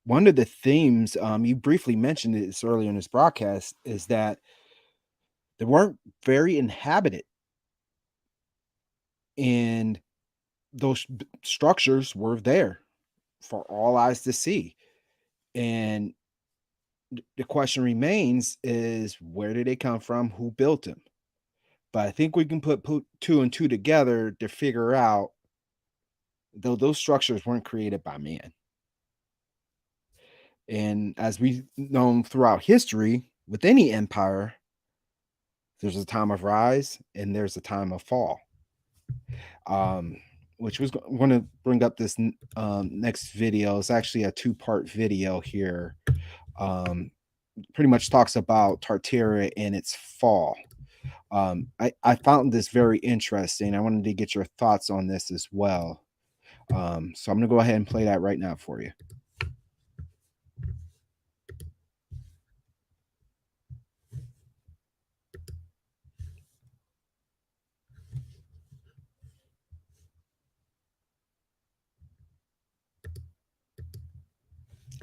one of the themes, you briefly mentioned this earlier in this broadcast, is that they weren't very inhabited, and those structures were there for all eyes to see. And the question remains is, where did they come from? Who built them? But I think we can put two and two together to figure out, though those structures weren't created by man. And as we've known throughout history, with any empire, there's a time of rise and there's a time of fall. Which was going to bring up this next video. It's actually a 2-part video here. Pretty much talks about Tartaria and its fall. I found this very interesting. I wanted to get your thoughts on this as well. So I'm going to go ahead and play that right now for you.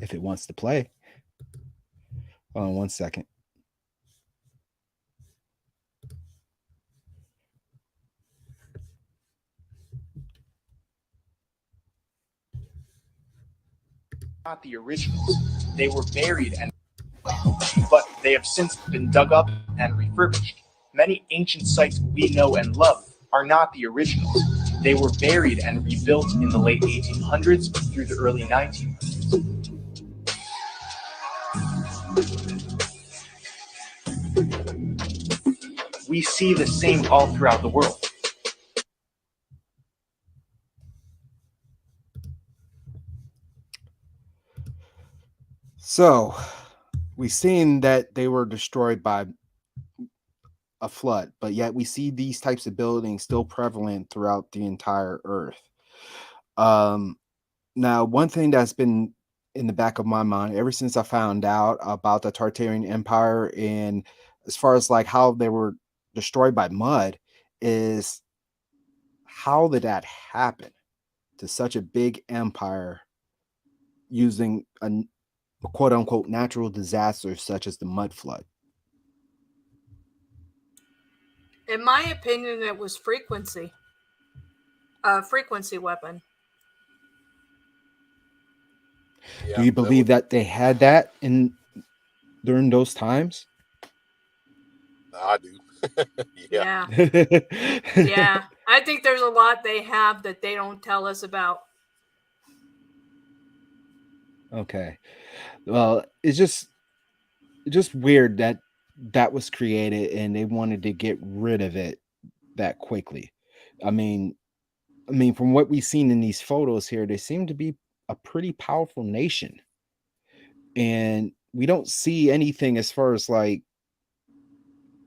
If it wants to play. Hold on one second. Not the originals. They were buried, but they have since been dug up and refurbished. Many ancient sites we know and love are not the originals. They were buried and rebuilt in the late 1800s through the early 1900s. We see the same all throughout the world. So we've seen that they were destroyed by a flood, but yet we see these types of buildings still prevalent throughout the entire earth. Now, one thing that's been in the back of my mind ever since I found out about the Tartarian Empire, and as far as like how they were destroyed by mud, is how did that happen to such a big empire using a quote unquote natural disaster such as the mud flood? In my opinion, it was frequency. A frequency weapon. Yeah, Do you believe that they had that during those times? I do. Yeah. Yeah. I think there's a lot they have that they don't tell us about. Okay. Well, it's just weird that that was created and they wanted to get rid of it that quickly. I mean, from what we've seen in these photos here, they seem to be a pretty powerful nation. And we don't see anything as far as like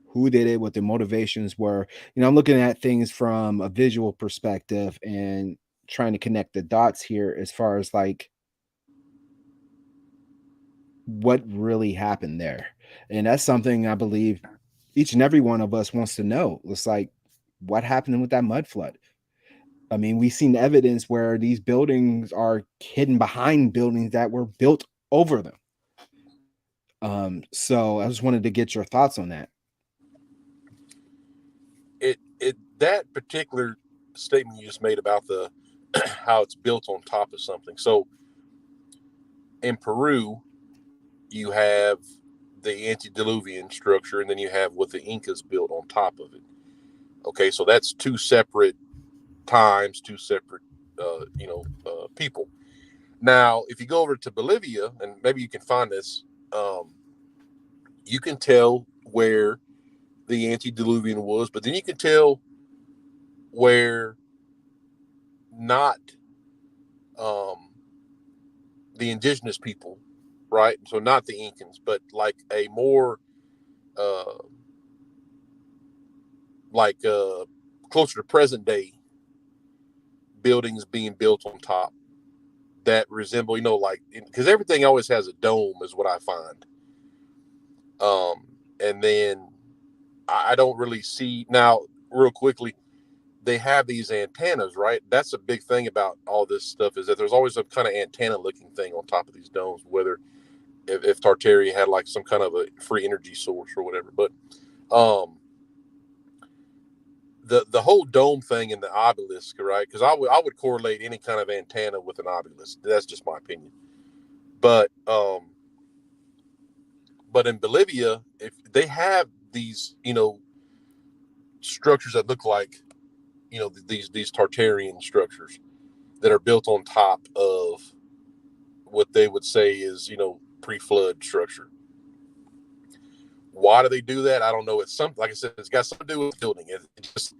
who did it, what the motivations were. I'm looking at things from a visual perspective and trying to connect the dots here as far as like what really happened there. And that's something I believe each and every one of us wants to know. It's like, what happened with that mud flood? I mean, we've seen evidence where these buildings are hidden behind buildings that were built over them. So I just wanted to get your thoughts on that. That particular statement you just made about the how it's built on top of something. So in Peru, you have the antediluvian structure, and then you have what the Incas built on top of it. Okay, so that's two separate times, two separate, people. Now, if you go over to Bolivia, and maybe you can find this, you can tell where the antediluvian was, but then you can tell where not the indigenous people, right? So not the Incans, but like a more uh, closer to present day buildings being built on top that resemble, like, because everything always has a dome, is what I find. And then I don't really see now. Real quickly, they have these antennas, right? That's a big thing about all this stuff, is that there's always a kind of antenna looking thing on top of these domes, whether if Tartaria had like some kind of a free energy source or whatever. But the whole dome thing and the obelisk, right? Because I would correlate any kind of antenna with an obelisk. That's just my opinion. But in Bolivia, if they have these, structures that look like, these Tartarian structures that are built on top of what they would say is, pre-flood structure. Why do they do that? I don't know. It's something, like I said, it's got something to do with building. It just,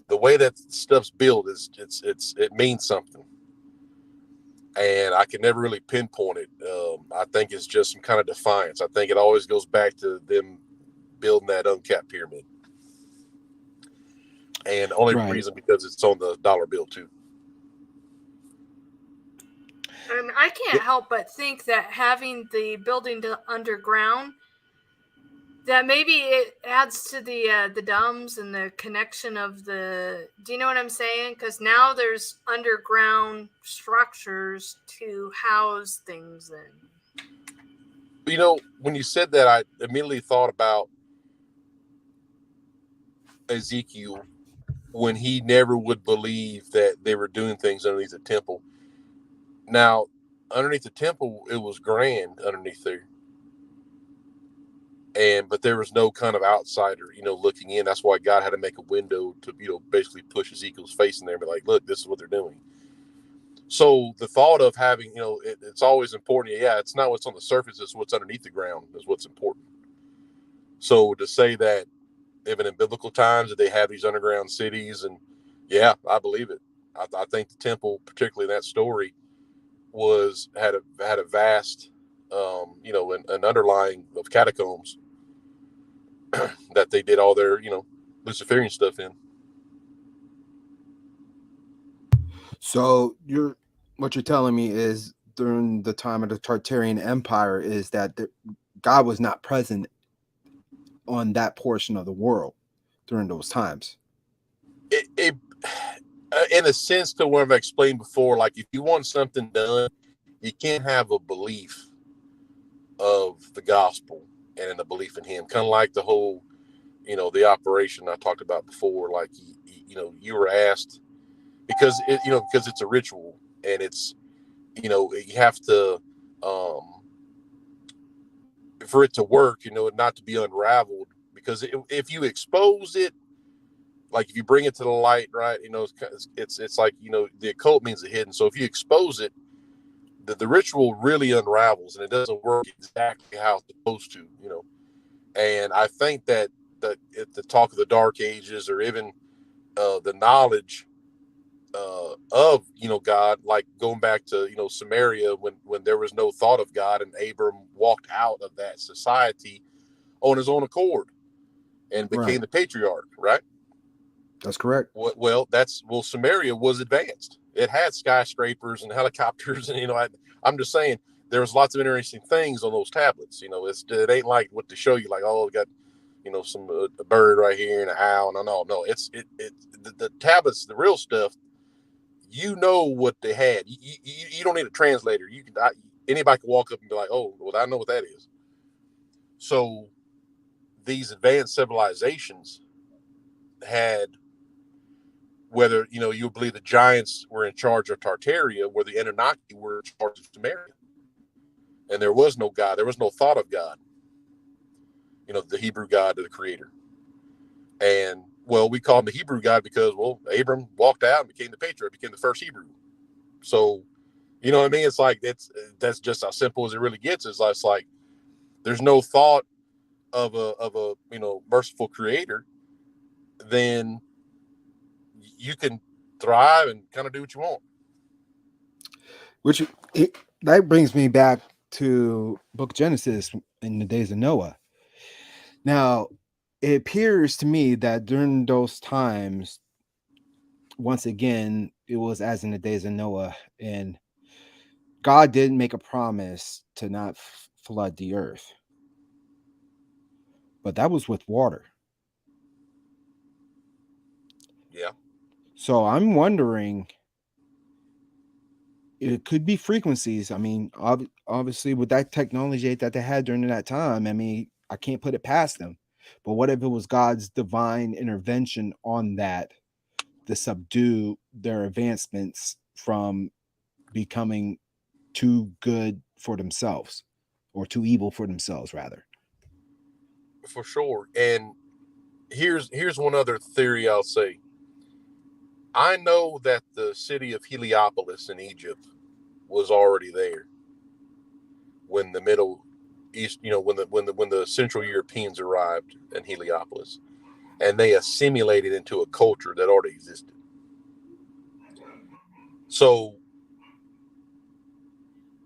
the way that stuff's built is it means something, and I can never really pinpoint it. I think it's just some kind of defiance. I think it always goes back to them building that uncapped pyramid, and the only reason because it's on the dollar bill too. And I can't help but think that having the building underground, that maybe it adds to the domes and the connection of the. Do you know what I'm saying? Because now there's underground structures to house things in. When you said that, I immediately thought about Ezekiel, when he never would believe that they were doing things underneath the temple. Now, underneath the temple, it was grand underneath there. But there was no kind of outsider, looking in. That's why God had to make a window to, basically push Ezekiel's face in there and be like, look, this is what they're doing. So the thought of having, it's always important. Yeah, it's not what's on the surface, it's what's underneath the ground is what's important. So to say that even in biblical times that they have these underground cities, and yeah, I believe it. I think the temple, particularly in that story, had a vast, an underlying of catacombs that they did all their, Luciferian stuff in. So what you're telling me is during the time of the Tartarian Empire is that God was not present on that portion of the world during those times. It in a sense, to what I've explained before, like if you want something done, you can't have a belief of the gospel and a belief in Him. Kind of like the whole, the operation I talked about before. Like you were asked because it's a ritual, and it's, you have to for it to work, not to be unraveled, because if you expose it, like if you bring it to the light, right, it's like, the occult means the hidden. So if you expose it, the ritual really unravels, and it doesn't work exactly how it's supposed to, And I think that the talk of the Dark Ages, or even the knowledge of God, like going back to Samaria, when there was no thought of God, and Abram walked out of that society on his own accord and became the patriarch, right? That's correct. Well, Samaria was advanced. It had skyscrapers and helicopters, and I'm just saying there was lots of interesting things on those tablets. It ain't like what they show you, like, oh, we got, some a bird right here and an owl. No. The tablets, the real stuff. What they had. You don't need a translator. Anybody can walk up and be like, oh, well, I know what that is. So these advanced civilizations had, whether you believe the giants were in charge of Tartaria, where the Anunnaki were in charge of Sumeria, and there was no God, there was no thought of God. The Hebrew God, the creator. And well, we call him the Hebrew God because, well, Abram walked out and became the patriarch, became the first Hebrew. So, you know what I mean? It's like that's just how simple as it really gets. It's like there's no thought of a merciful creator, then you can thrive and kind of do what you want. That brings me back to Book of Genesis in the days of Noah. Now, it appears to me that during those times, once again, it was as in the days of Noah, and God did make a promise to not flood the earth, but that was with water. Yeah. So I'm wondering, it could be frequencies. I mean, obviously, with that technology that they had during that time, I mean, I can't put it past them. But what if it was God's divine intervention on that to subdue their advancements from becoming too good for themselves, or too evil for themselves, rather? For sure. And here's one other theory I'll say. I know that the city of Heliopolis in Egypt was already there when the Middle East, when the Central Europeans arrived in Heliopolis, and they assimilated into a culture that already existed. So,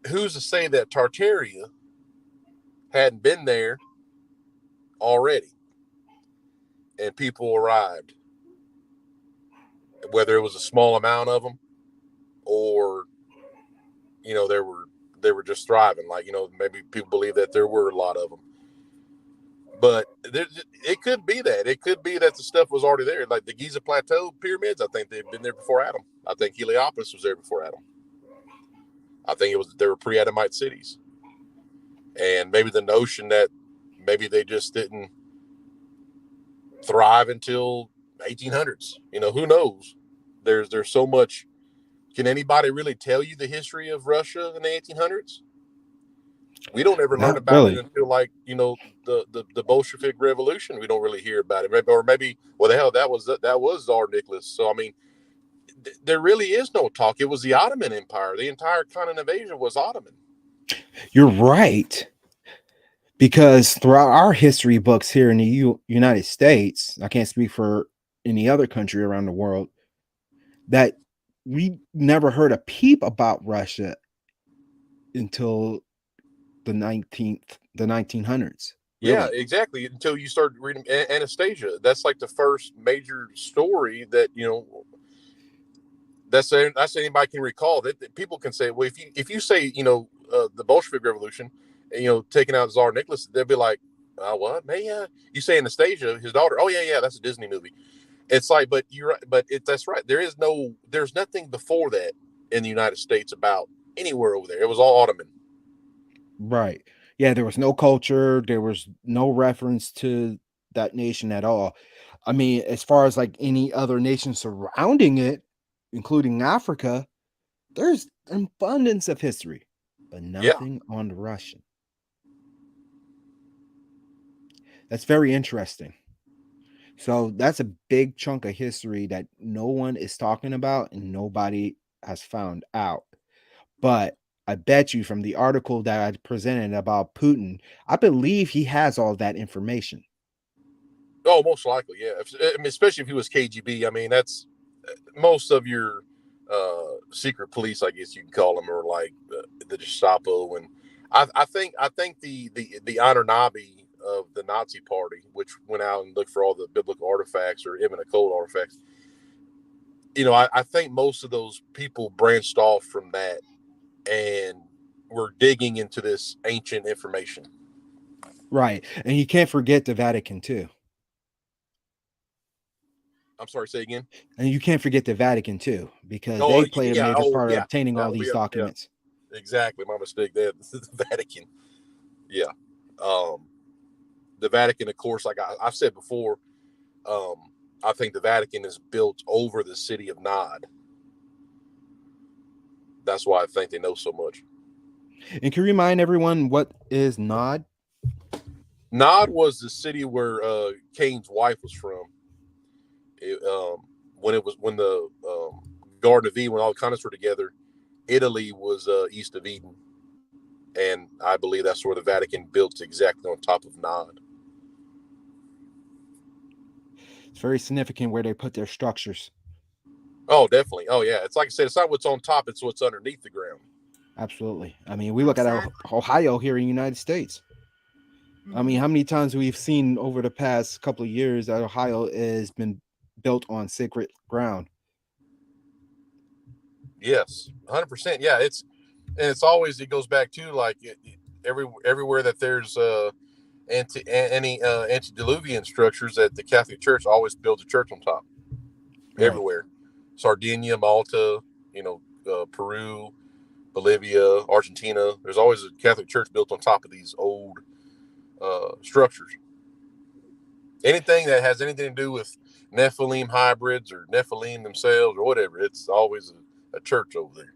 who's to say that Tartaria hadn't been there already, and people arrived, whether it was a small amount of them, or they were just thriving. Like, maybe people believe that there were a lot of them. But it could be that. It could be that the stuff was already there. Like the Giza Plateau pyramids, I think they've been there before Adam. I think Heliopolis was there before Adam. I think they were pre-Adamite cities. And maybe the notion that maybe they just didn't thrive until 1800s. Who knows? There's so much. Can anybody really tell you the history of Russia in the 1800s? We don't ever learn Not about really. it until the Bolshevik Revolution. We don't really hear about it. Maybe well, the hell, that was Tsar Nicholas. So I mean, there really is no talk. It was the Ottoman Empire. The entire continent of Asia was Ottoman. You're right. Because throughout our history books here in the United States, I can't speak for any other country around the world, that we never heard a peep about Russia until the 1900s. Really. Yeah, exactly. Until you start reading Anastasia. That's like the first major story that that's anybody can recall. That people can say, well, if you say the Bolshevik Revolution, and, taking out Tsar Nicholas, they'll be like, what? Man, you say Anastasia, his daughter? Oh yeah, that's a Disney movie. It's like, but you're right, but that's right. There's nothing before that in the United States about anywhere over there. It was all Ottoman. Right. Yeah, there was no culture, there was no reference to that nation at all. I mean, as far as like any other nation surrounding it, including Africa, there's an abundance of history, but Yeah. nothing on the Russian. That's very interesting. So that's a big chunk of history that no one is talking about and nobody has found out. But I bet you from the article that I presented about Putin, I believe he has all that information. Oh, most likely, yeah. Especially if he was KGB. I mean, that's most of your secret police, I guess you can call them, or like the Gestapo. And I think the Anunnaki of the Nazi Party, which went out and looked for all the biblical artifacts or even occult artifacts. I think most of those people branched off from that and we're digging into this ancient information. Right. And you can't forget the Vatican too. I'm sorry, say again. And you can't forget the Vatican too, because Oh, they played a yeah. major Oh, part of yeah. obtaining all That'll be these yeah. documents. Exactly. My mistake there. The Vatican. Yeah. The Vatican, of course, like I've said before, I think the Vatican is built over the city of Nod. That's why I think they know so much. And can you remind everyone what is Nod? Nod was the city where Cain's wife was from. It, when the Garden of Eden, when all the continents were together, Italy was east of Eden, and I believe that's where the Vatican built exactly on top of Nod. It's very significant where they put their structures. Oh, definitely. Oh, yeah. It's like I said, it's not what's on top; it's what's underneath the ground. Absolutely. I mean, we look at Ohio here in the United States. I mean, how many times we've seen over the past couple of years that Ohio has been built on sacred ground. Yes, 100%. Yeah, it's always, it goes back to like everywhere that there's antediluvian structures, that the Catholic Church always builds a church on top. Right. Everywhere, Sardinia, Malta, Peru, Bolivia, Argentina. There's always a Catholic Church built on top of these old structures. Anything that has anything to do with Nephilim hybrids or Nephilim themselves or whatever, it's always a church over there.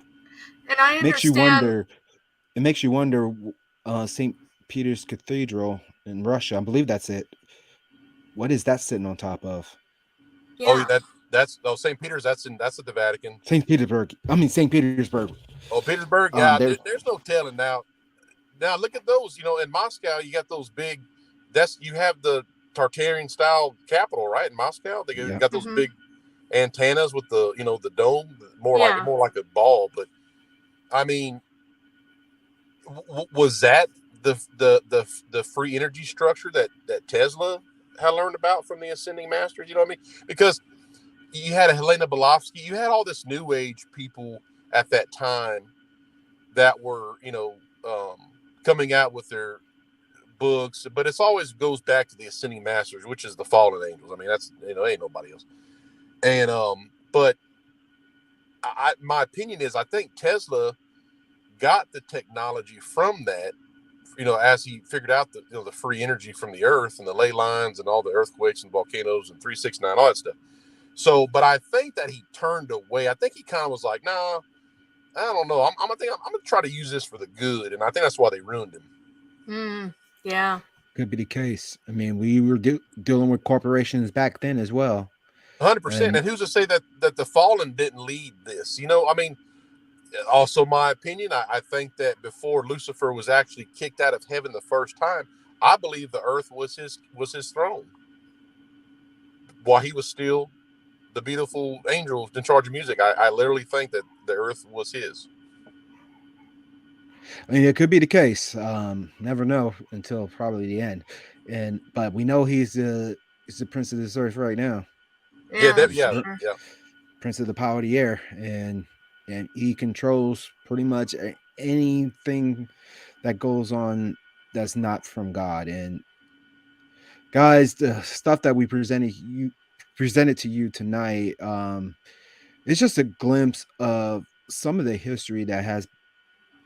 And I understand. It makes you wonder. St. Peter's Cathedral in Russia, I believe that's it. What is that sitting on top of? Yeah. That's St. Peter's. That's at the Vatican. St. Petersburg. Oh, Petersburg. Yeah, there's no telling now. Now look at those. In Moscow, you got those big. You have the Tartarian style capital, right? In Moscow, they got those big antennas with the dome, more like a ball. But I mean, was that the free energy structure that Tesla had learned about from the Ascending Masters? You know what I mean? Because you had a Helena Blavatsky, you had all this New Age people at that time that were coming out with their books, but it's always goes back to the Ascending Masters, which is the fallen angels. I mean, that's ain't nobody else. And but my opinion is, I think Tesla got the technology from that, as he figured out the free energy from the earth and the ley lines and all the earthquakes and volcanoes and 369, all that stuff. So, but I think that he turned away. I think he kind of was like, nah, I don't know. I'm gonna try to use this for the good, and I think that's why they ruined him. Yeah, could be the case. I mean, we were dealing with corporations back then as well. 100%. And who's to say that the fallen didn't lead this? I mean, also my opinion, I think that before Lucifer was actually kicked out of heaven the first time, I believe the earth was his throne, while he was still the beautiful angel in charge of music. I literally think that the earth was his. I mean, it could be the case. Never know until probably the end. But we know he's the prince of this earth right now. Yeah. Prince of the power of the air, and he controls pretty much anything that goes on that's not from God. And guys, the stuff that we presented to you tonight, it's just a glimpse of some of the history that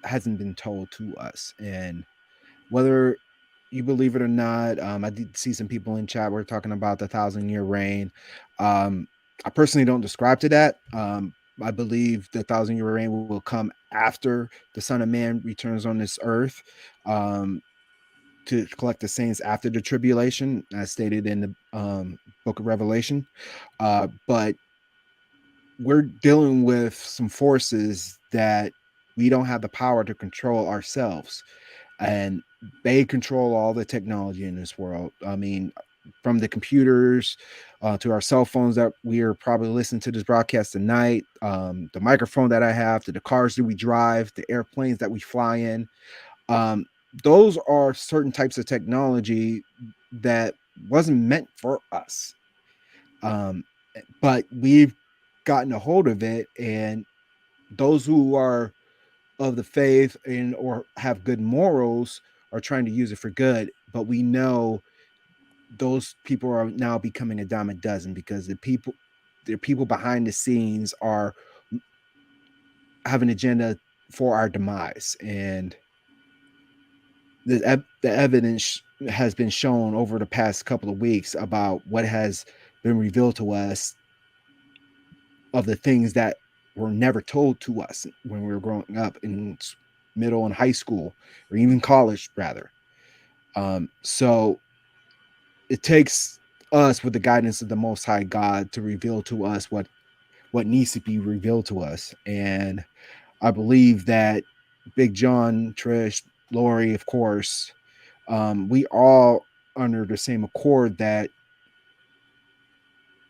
hasn't been told to us. And whether you believe it or not, I did see some people in chat were talking about the 1,000-year reign. I personally don't describe to that. I believe the 1,000-year reign will come after the Son of Man returns on this earth, to collect the saints after the tribulation, as stated in the book of Revelation. But we're dealing with some forces that we don't have the power to control ourselves, and they control all the technology in this world. I mean, from the computers to our cell phones that we are probably listening to this broadcast tonight, the microphone that I have, to the cars that we drive, the airplanes that we fly in. Those are certain types of technology that wasn't meant for us. But we've gotten a hold of it, and those who are of the faith and or have good morals are trying to use it for good, but we know those people are now becoming a dime a dozen because the people behind the scenes are have an agenda for our demise, and the evidence has been shown over the past couple of weeks about what has been revealed to us of the things that were never told to us when we were growing up in middle and high school, or even college rather. So it takes us, with the guidance of the Most High God, to reveal to us what needs to be revealed to us. And I believe that Big John, Trish, Lori, of course, we all under the same accord that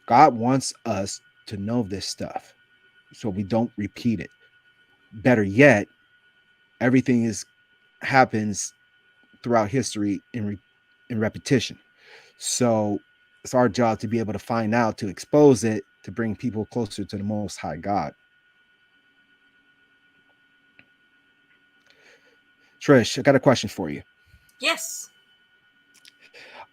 God wants us to know this stuff so we don't repeat it. Better yet, everything happens throughout history in repetition. So it's our job to be able to find out, to expose it, to bring people closer to the Most High God. Trish, I got a question for you. Yes.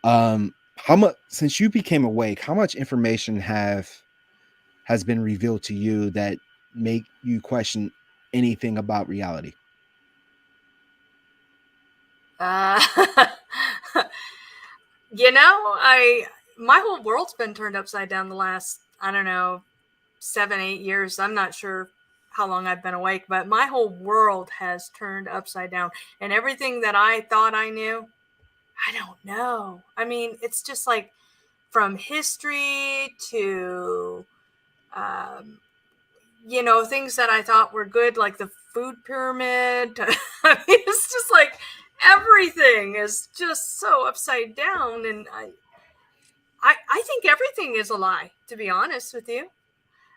How much, since you became awake, how much information has been revealed to you that make you question anything about reality? Uh, my whole world's been turned upside down the last, I don't know, 7-8 years. I'm not sure how long I've been awake, but my whole world has turned upside down, and everything that I thought I knew, I don't know. I mean, it's just like from history to things that I thought were good, like the food pyramid. I mean, it's just like everything is just so upside down, and I think everything is a lie, to be honest with you.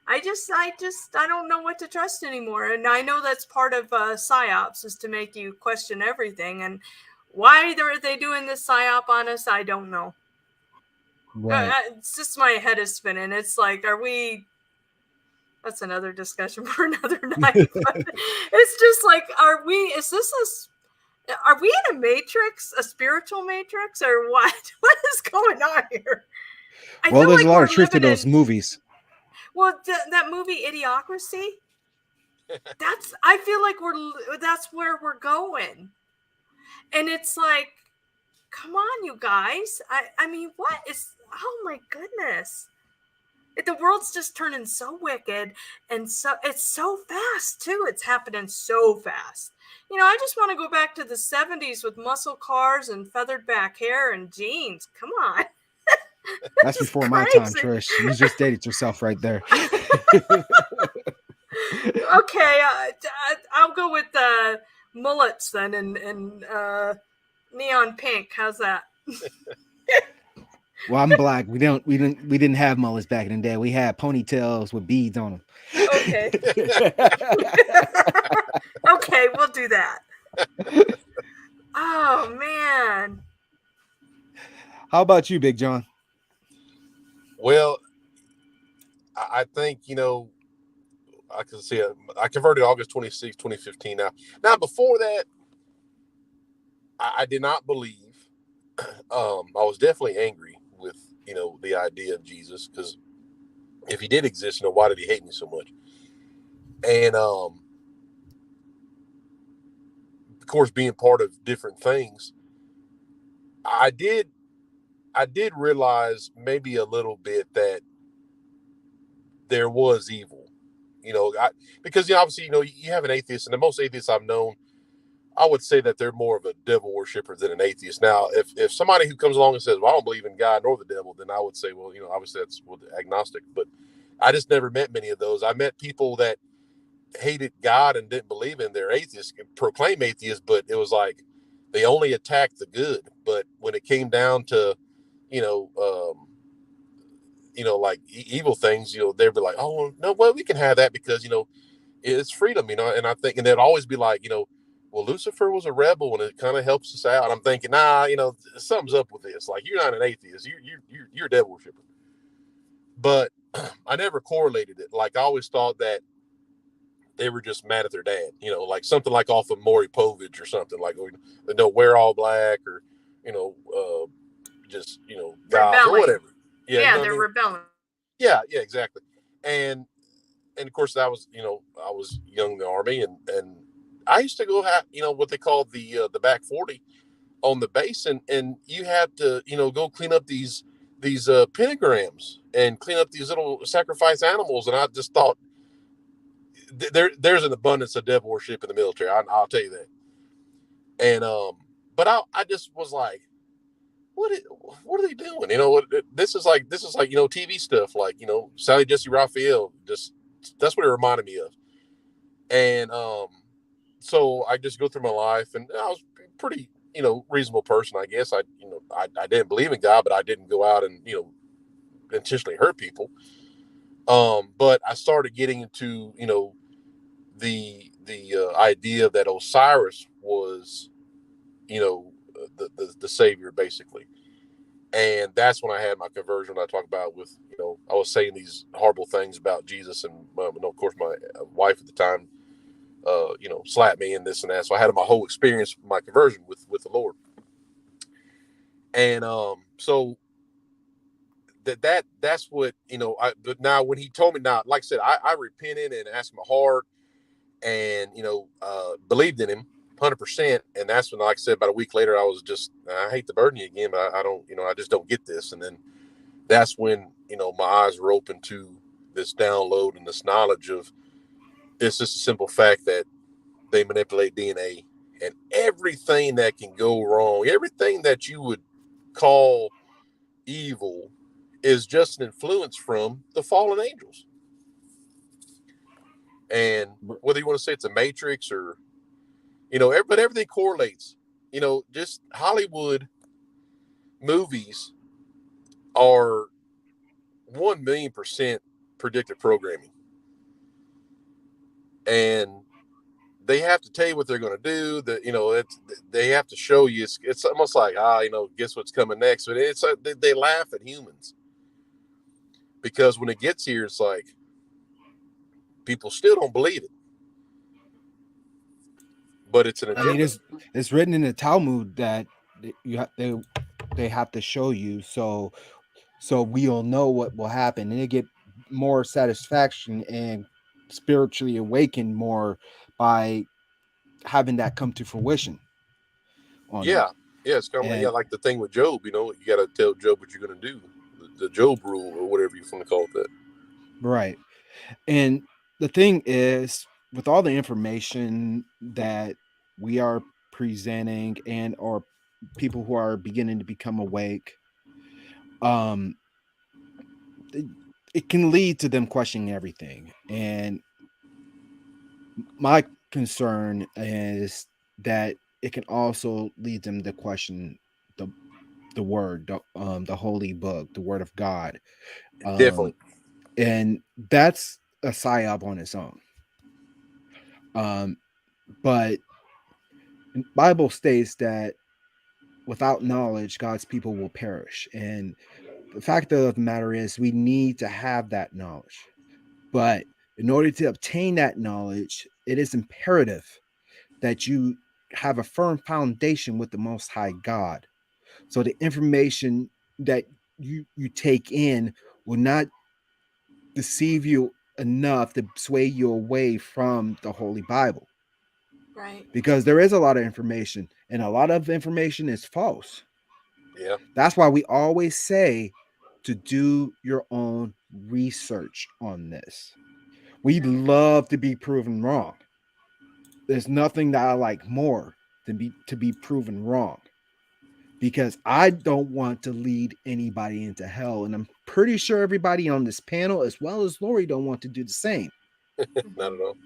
I don't know what to trust anymore, and I know that's part of psyops, is to make you question everything. And why are they doing this psyop on us? I don't know. Right. It's just my head is spinning. It's like, are we? That's another discussion for another night. But it's just like, are we? Is this are we in a matrix, a spiritual matrix, or what? What is going on here? I Well, feel there's like a lot we're of truth to living those in. movies. Well, that movie Idiocracy. I feel like that's where we're going, and it's like, come on, you guys. I mean, what is? Oh my goodness. The world's just turning so wicked, and so it's so fast too. It's happening so fast. I just want to go back to the 70s with muscle cars and feathered back hair and jeans. Come on. That's Just before my time, crazy. Trish. You just dated yourself right there. Okay, I'll go with mullets then, and neon pink. How's that? Well, I'm black. We didn't have mullets back in the day. We had ponytails with beads on them. Okay. Okay, we'll do that. Oh man. How about you, Big John? Well, I think, I can see I converted August 26, 2015. Now before that, I did not believe. I was definitely angry with, the idea of Jesus, because if he did exist, why did he hate me so much? And, of course, being part of different things, I did realize maybe a little bit that there was evil, because obviously, you have an atheist, and the most atheists I've known, I would say that they're more of a devil worshiper than an atheist. Now, if somebody who comes along and says, well, I don't believe in God nor the devil, then I would say, well, obviously that's agnostic. But I just never met many of those. I met people that hated God and didn't believe in. They're atheists, proclaim atheists, but it was like they only attacked the good. But when it came down to, you know, um, like evil things, they'd be like, oh, no, well, we can have that because, it's freedom, and I think, and they'd always be like, well, Lucifer was a rebel and it kind of helps us out. I'm thinking, nah, something's up with this. Like, you're not an atheist. You're a devil worshiper. But I never correlated it. Like, I always thought that they were just mad at their dad, you know, like something like off of Maury Povich or something like, they don't wear all black, or, you know, just, you know, goth or Rebelling. whatever. Yeah. You Yeah, know what I they're mean? rebelling. Yeah, exactly. And of course, that was, you know, I was young in the Army, and I used to go have, you know, what they called the back 40 on the base, and you had to, you know, go clean up these pentagrams and clean up these little sacrifice animals, and I just thought there's an abundance of devil worship in the military. I'll tell you that. And but I just was like, what are they doing? You know, this is like, you know, TV stuff, like, you know, Sally Jesse Raphael. Just, that's what it reminded me of. And so I just go through my life, and I was pretty, you know, reasonable person, I guess. I didn't believe in God, but I didn't go out and, you know, intentionally hurt people. But I started getting into, you know, the idea that Osiris was, you know, the savior, basically. And that's when I had my conversion. I talk about with, you know, I was saying these horrible things about Jesus, and of course my wife at the time, you know, slapped me and this and that. So I had my whole experience, my conversion with the Lord. And so that's what, you know, but now when he told me, now, like I said, I repented and asked my heart, and, you know, believed in him 100%. And that's when, like I said, about a week later, I was just, I hate to burden you again, but I don't, you know, I just don't get this. And then that's when, you know, my eyes were open to this download and this knowledge of, it's just a simple fact that they manipulate DNA, and everything that can go wrong, everything that you would call evil, is just an influence from the fallen angels. And whether you want to say it's a matrix or, you know, but everything correlates. You know, just Hollywood movies are 1,000,000% predictive programming. And they have to tell you what they're going to do. That, you know, they have to show you. It's almost like, you know, guess what's coming next. But it's like they laugh at humans, because when it gets here, it's like people still don't believe it. But it's an agenda. I mean, it's written in the Talmud that they have to show you, so we'll know what will happen, and they get more satisfaction and spiritually awakened more by having that come to fruition on them. Yeah, it's kind of like the thing with Job. You know, you got to tell Job what you're going to do, the Job rule, or whatever you want to call it. That. Right. And the thing is, with all the information that we are presenting, and or people who are beginning to become awake, it can lead to them questioning everything. And my concern is that it can also lead them to question the word, the holy book, the word of God. Definitely. And that's a psyop on its own. But the Bible states that without knowledge, God's people will perish. And the fact of the matter is, we need to have that knowledge. But in order to obtain that knowledge, it is imperative that you have a firm foundation with the Most High God. So the information that you take in will not deceive you enough to sway you away from the Holy Bible. Right. Because there is a lot of information, and a lot of information is false. Yeah. That's why we always say to do your own research on this. We love to be proven wrong. There's nothing that I like more than to be proven wrong, because I don't want to lead anybody into hell. And I'm pretty sure everybody on this panel, as well as Lori, don't want to do the same. Not at all.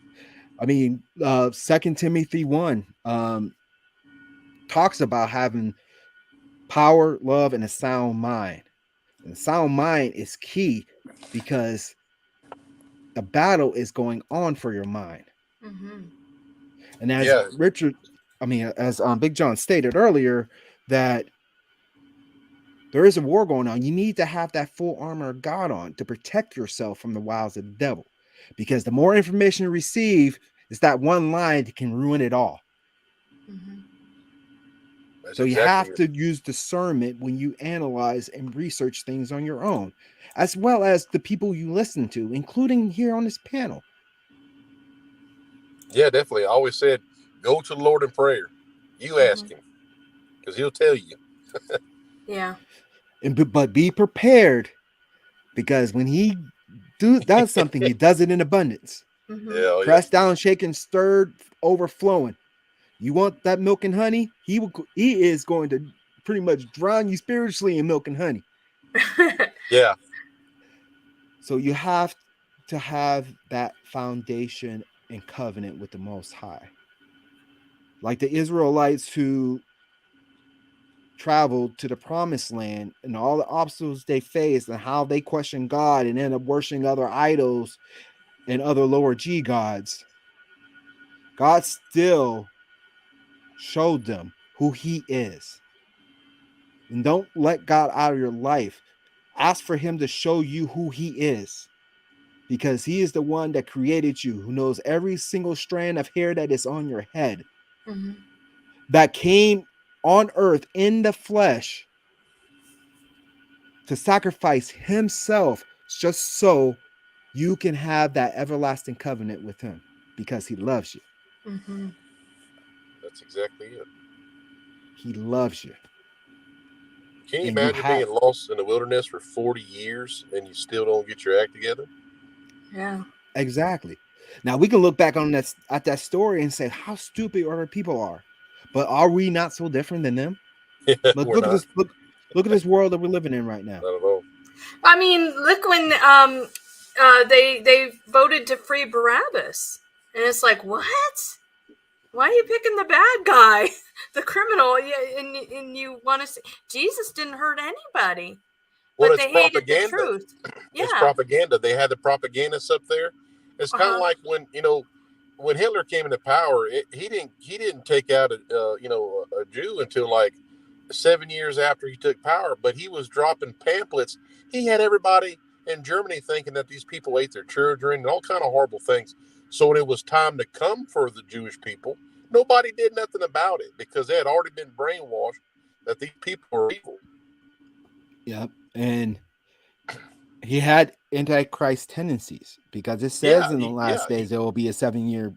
I mean, 2 Timothy 1 talks about having power, love, and a sound mind. And a sound mind is key, because the battle is going on for your mind. Mm-hmm. And as as Big John stated earlier, that there is a war going on. You need to have that full armor of God on to protect yourself from the wiles of the devil. because the more information you receive, it's that one line that can ruin it all. Mm-hmm. So you have to use discernment when you analyze and research things on your own, as well as the people you listen to, including here on this panel. Yeah, definitely. I always said, go to the Lord in prayer. You ask him, because he'll tell you. Yeah. But be prepared, because when he does something, he does it in abundance. Mm-hmm. Yeah, Pressed down, shaken, stirred, overflowing. You want that milk and honey? He is going to pretty much drown you spiritually in milk and honey. yeah. So you have to have that foundation and covenant with the Most High. Like the Israelites who traveled to the promised land and all the obstacles they faced and how they questioned God and end up worshiping other idols and other lower G gods. God still showed them who he is. And don't let God out of your life. Ask for him to show you who he is, because he is the one that created you, who knows every single strand of hair that is on your head, that came on earth in the flesh to sacrifice himself just so you can have that everlasting covenant with him, because he loves you. Mm-hmm. That's exactly it. He loves you. Can you And you imagine being lost in the wilderness for 40 years and you still don't get your act together? Yeah. Exactly. Now we can look back on that at that story and say how stupid other people are, but are we not so different than them? Look at this. Look at this world that we're living in right now. Not at all. I mean, look when they voted to free Barabbas, and it's like, what? Why are you picking the bad guy, the criminal? Yeah, and you want to say Jesus didn't hurt anybody, Well, but it's they hated the propaganda. truth. Yeah. It's propaganda. They had the propagandists up there. It's kind of like when when Hitler came into power, he didn't take out a Jew until like 7 years after he took power. But he was dropping pamphlets. He had everybody in Germany thinking that these people ate their children and all kind of horrible things. So when it was time to come for the Jewish people, nobody did nothing about it because they had already been brainwashed that these people were evil. Yep. And he had antichrist tendencies, because it says in the last days there will be a 7-year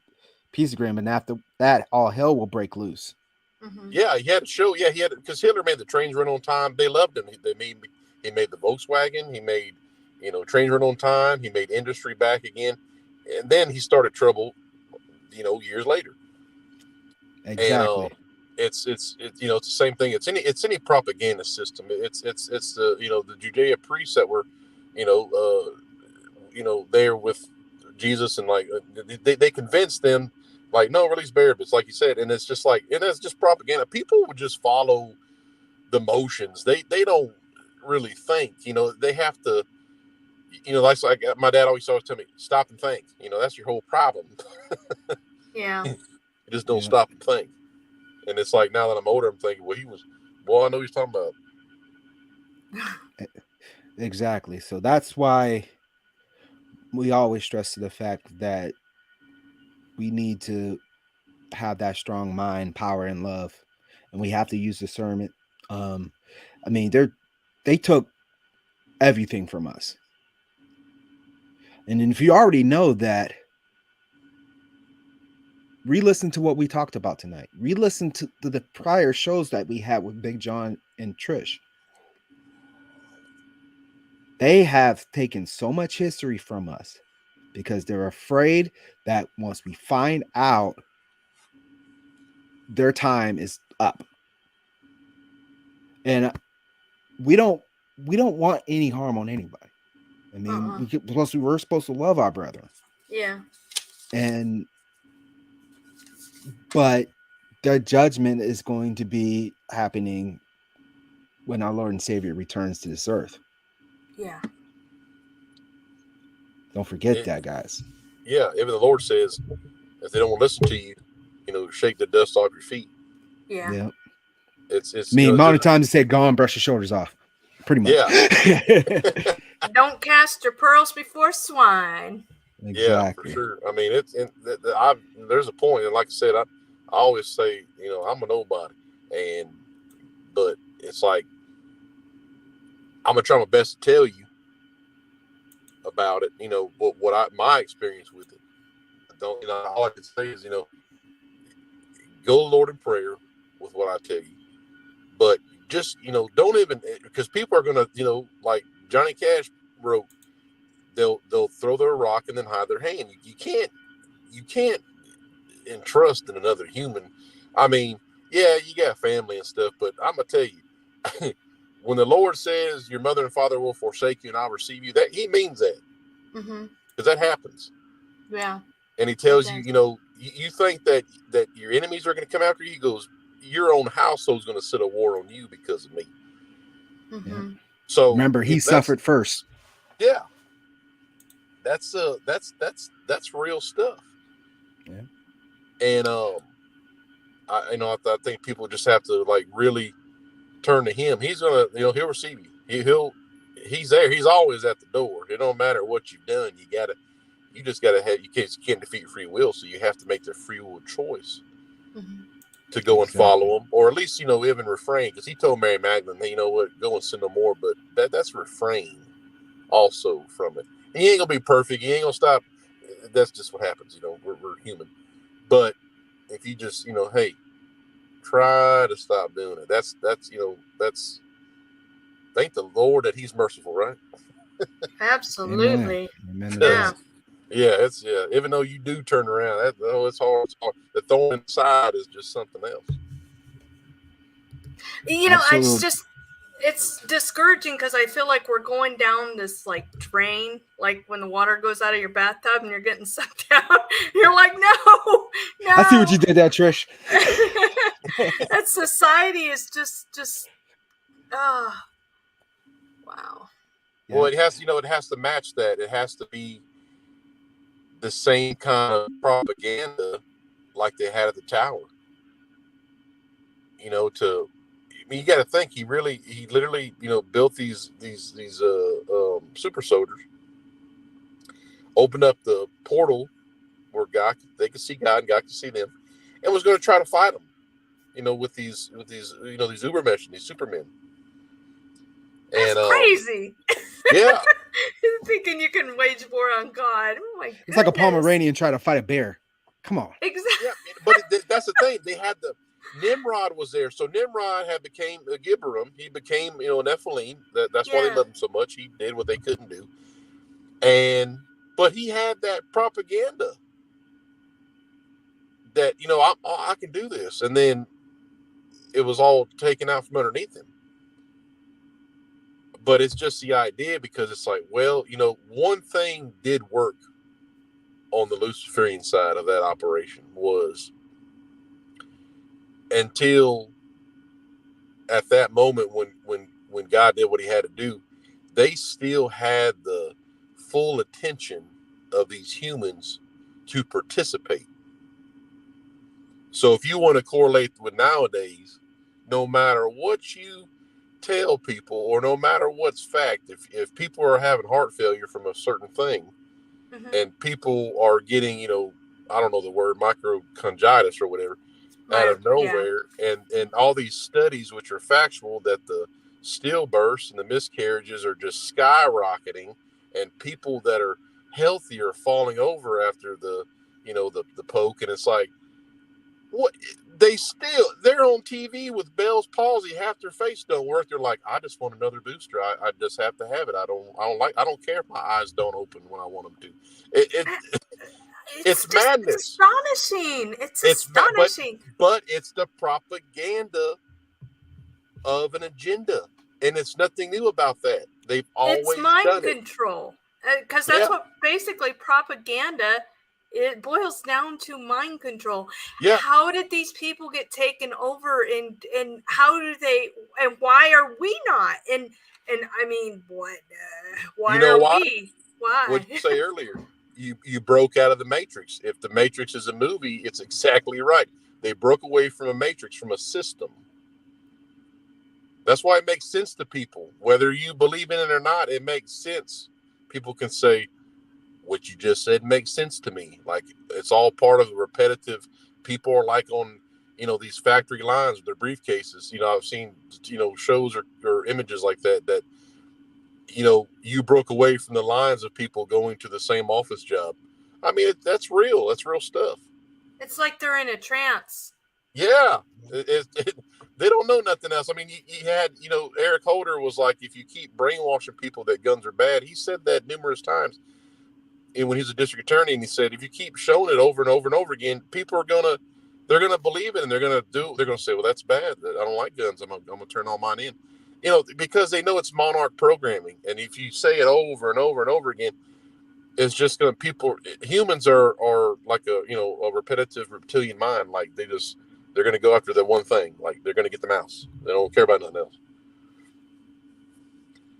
peace agreement. After that, all hell will break loose. Yeah, he had to show. Yeah, he had, because Hitler made the trains run on time. They loved him. He made the Volkswagen. He made trains run on time. He made industry back again, and then he started trouble. Years later. Exactly. And it's it's the same thing. It's any propaganda system. It's the the Judea priests that were there with Jesus, and like they convinced them, like, no, release Barabbas, like you said. And it's just like, and that's just propaganda. People would just follow the motions. They don't really think. They have to. Like my dad always tell me, stop and think. That's your whole problem. Yeah. You just don't stop and think. And it's like, now that I'm older, I'm thinking, well, I know he's talking about. Exactly. So that's why we always stress to the fact that we need to have that strong mind, power, and love, and we have to use discernment. I mean, they took everything from us, and if you already know that, re-listen to what we talked about tonight. Re-listen to the prior shows that we had with Big John and Trish. They have taken so much history from us because they're afraid that once we find out, their time is up. And we don't want any harm on anybody. I mean, plus we're supposed to love our brethren. Yeah. But the judgment is going to be happening when our Lord and Savior returns to this earth. Yeah. Don't forget that, guys. Yeah, even the Lord says, if they don't want to listen to you, shake the dust off your feet. Yeah. Yep. It's I mean, amount of times to say, go on, brush your shoulders off. Pretty much. Yeah. Don't cast your pearls before swine. Yeah, for Exactly. sure. I mean, there's a point, and like I said, I always say, I'm a nobody, but it's like I'm gonna try my best to tell you about it. My experience with it. I don't, all I can say is, go to the Lord in prayer with what I tell you, but just, don't even, because people are gonna, like Johnny Cash wrote, they'll throw their rock and then hide their hand. You can't entrust in another human. I mean, yeah, you got family and stuff, but I'm gonna tell you, when the Lord says your mother and father will forsake you and I'll receive you, that He means that, because that happens. Yeah. And He tells you, you think that your enemies are going to come after you. He goes, your own household's going to sit a war on you because of me. Yeah. So Remember, He suffered first. Yeah, that's real stuff. Yeah. And I think people just have to like really turn to Him. He's gonna, He'll receive you. He's there. He's always at the door. It don't matter what you've done. You just gotta have. You can't defeat free will. So you have to make the free will choice to go and follow Him, or at least even refrain. Because He told Mary Magdalene, hey, you know what, go and sin no more. But that's refrain also from it. And you ain't gonna be perfect. You ain't gonna stop. That's just what happens. We're human. But if you just hey, try to stop doing it. That's thank the Lord that He's merciful, right? Absolutely. Amen. Yeah. Yeah. Even though you do turn around, it's hard. It's hard. The thorn inside is just something else. It's discouraging because I feel like we're going down this like drain, like when the water goes out of your bathtub and you're getting sucked down. You're like, no. I see what you did there, Trish. That society is just wow. Yeah. Well, it has to match that. It has to be the same kind of propaganda like they had at the tower. You got to think he literally built these super soldiers, opened up the portal where they could see God and God could see them, and was going to try to fight them, with these these Ubermenschen, these supermen. That's crazy. Yeah. Thinking you can wage war on God. Oh my goodness. It's like a Pomeranian trying to fight a bear. Come on. Exactly. Yeah, but that's the thing. They had Nimrod was there. So Nimrod had became a Gibberim. He became, a Nephilim. That's why they loved him so much. He did what they couldn't do. But he had that propaganda that, I can do this. And then it was all taken out from underneath him. But it's just the idea, because it's like, well, one thing did work on the Luciferian side of that operation was, until at that moment when God did what He had to do, they still had the full attention of these humans to participate. So if you want to correlate with nowadays, no matter what you tell people, or no matter what's fact, if people are having heart failure from a certain thing, and people are getting, I don't know the word, microcongitis or whatever, out of nowhere, and all these studies which are factual that the stillbirths and the miscarriages are just skyrocketing, and people that are healthy are falling over after the poke, and it's like, what, they're on TV with Bell's palsy, half their face don't work, they're like, I just want another booster, I just have to have it, I don't care if my eyes don't open when I want them to. It's madness. It's astonishing. It's astonishing. But it's the propaganda of an agenda, and it's nothing new about that. They've always done it. It's mind control, because that's what basically propaganda. It boils down to mind control. Yeah. How did these people get taken over, and how do they, and why are we not? And I mean, what? Why are we? Why? What'd you say earlier? You broke out of the Matrix. If the Matrix is a movie, it's exactly right. They broke away from a Matrix, from a system. That's why it makes sense to people. Whether you believe in it or not, it makes sense. People can say, what you just said makes sense to me. Like, it's all part of the repetitive. People are like on, these factory lines with their briefcases. I've seen, shows or images like that, you broke away from the lines of people going to the same office job. I mean, that's real. That's real stuff. It's like they're in a trance. Yeah. They don't know nothing else. I mean, he had, Eric Holder was like, if you keep brainwashing people that guns are bad, he said that numerous times. And when he's a district attorney, and he said, if you keep showing it over and over and over again, people are they're gonna believe it, and they're gonna say, well, that's bad. I don't like guns. I'm gonna turn all mine in, because they know it's monarch programming. And if you say it over and over and over again, it's just gonna humans are like a repetitive reptilian mind. Like they're gonna go after that one thing. Like they're gonna get the mouse. They don't care about nothing else.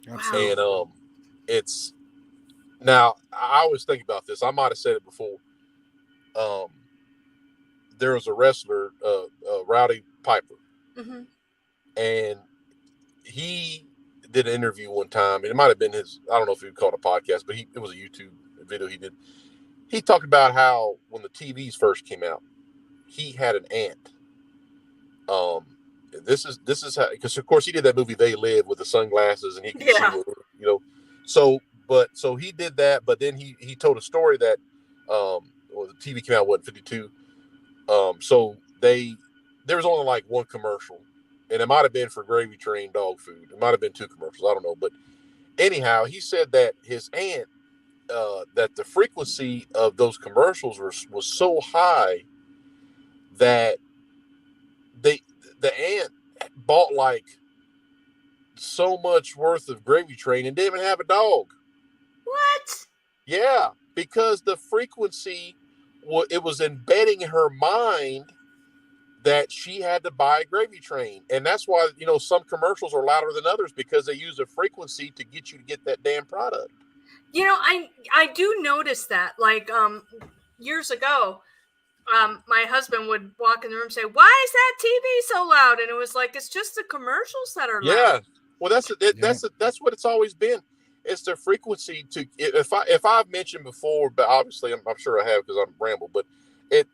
Absolutely. And it's. Now, I always think about this. I might have said it before. There was a wrestler, Rowdy Piper, Mm-hmm. and he did an interview one time. It might have been his, I don't know if he would call it a podcast, but it was a YouTube video he did. He talked about how when the TVs first came out, he had an aunt. This is how, because of course he did that movie They Live with the sunglasses, and he could see, So he did that, but then he told a story that the TV came out in 52. So there was only like one commercial, and it might have been for Gravy Train dog food. It might have been two commercials. I don't know, but anyhow, he said that his aunt, that the frequency of those commercials was so high that the aunt bought like so much worth of Gravy Train and didn't even have a dog. What? Yeah, because the frequency, it was embedding in her mind that she had to buy a Gravy Train. And that's why, some commercials are louder than others, because they use a frequency to get you to get that damn product. I do notice that, like, years ago, my husband would walk in the room and say, why is that TV so loud? And it was like, it's just the commercials that are loud. Yeah. Well, that's what it's always been. It's the frequency to, if I've mentioned before, but obviously I'm sure I have because I'm ramble, but it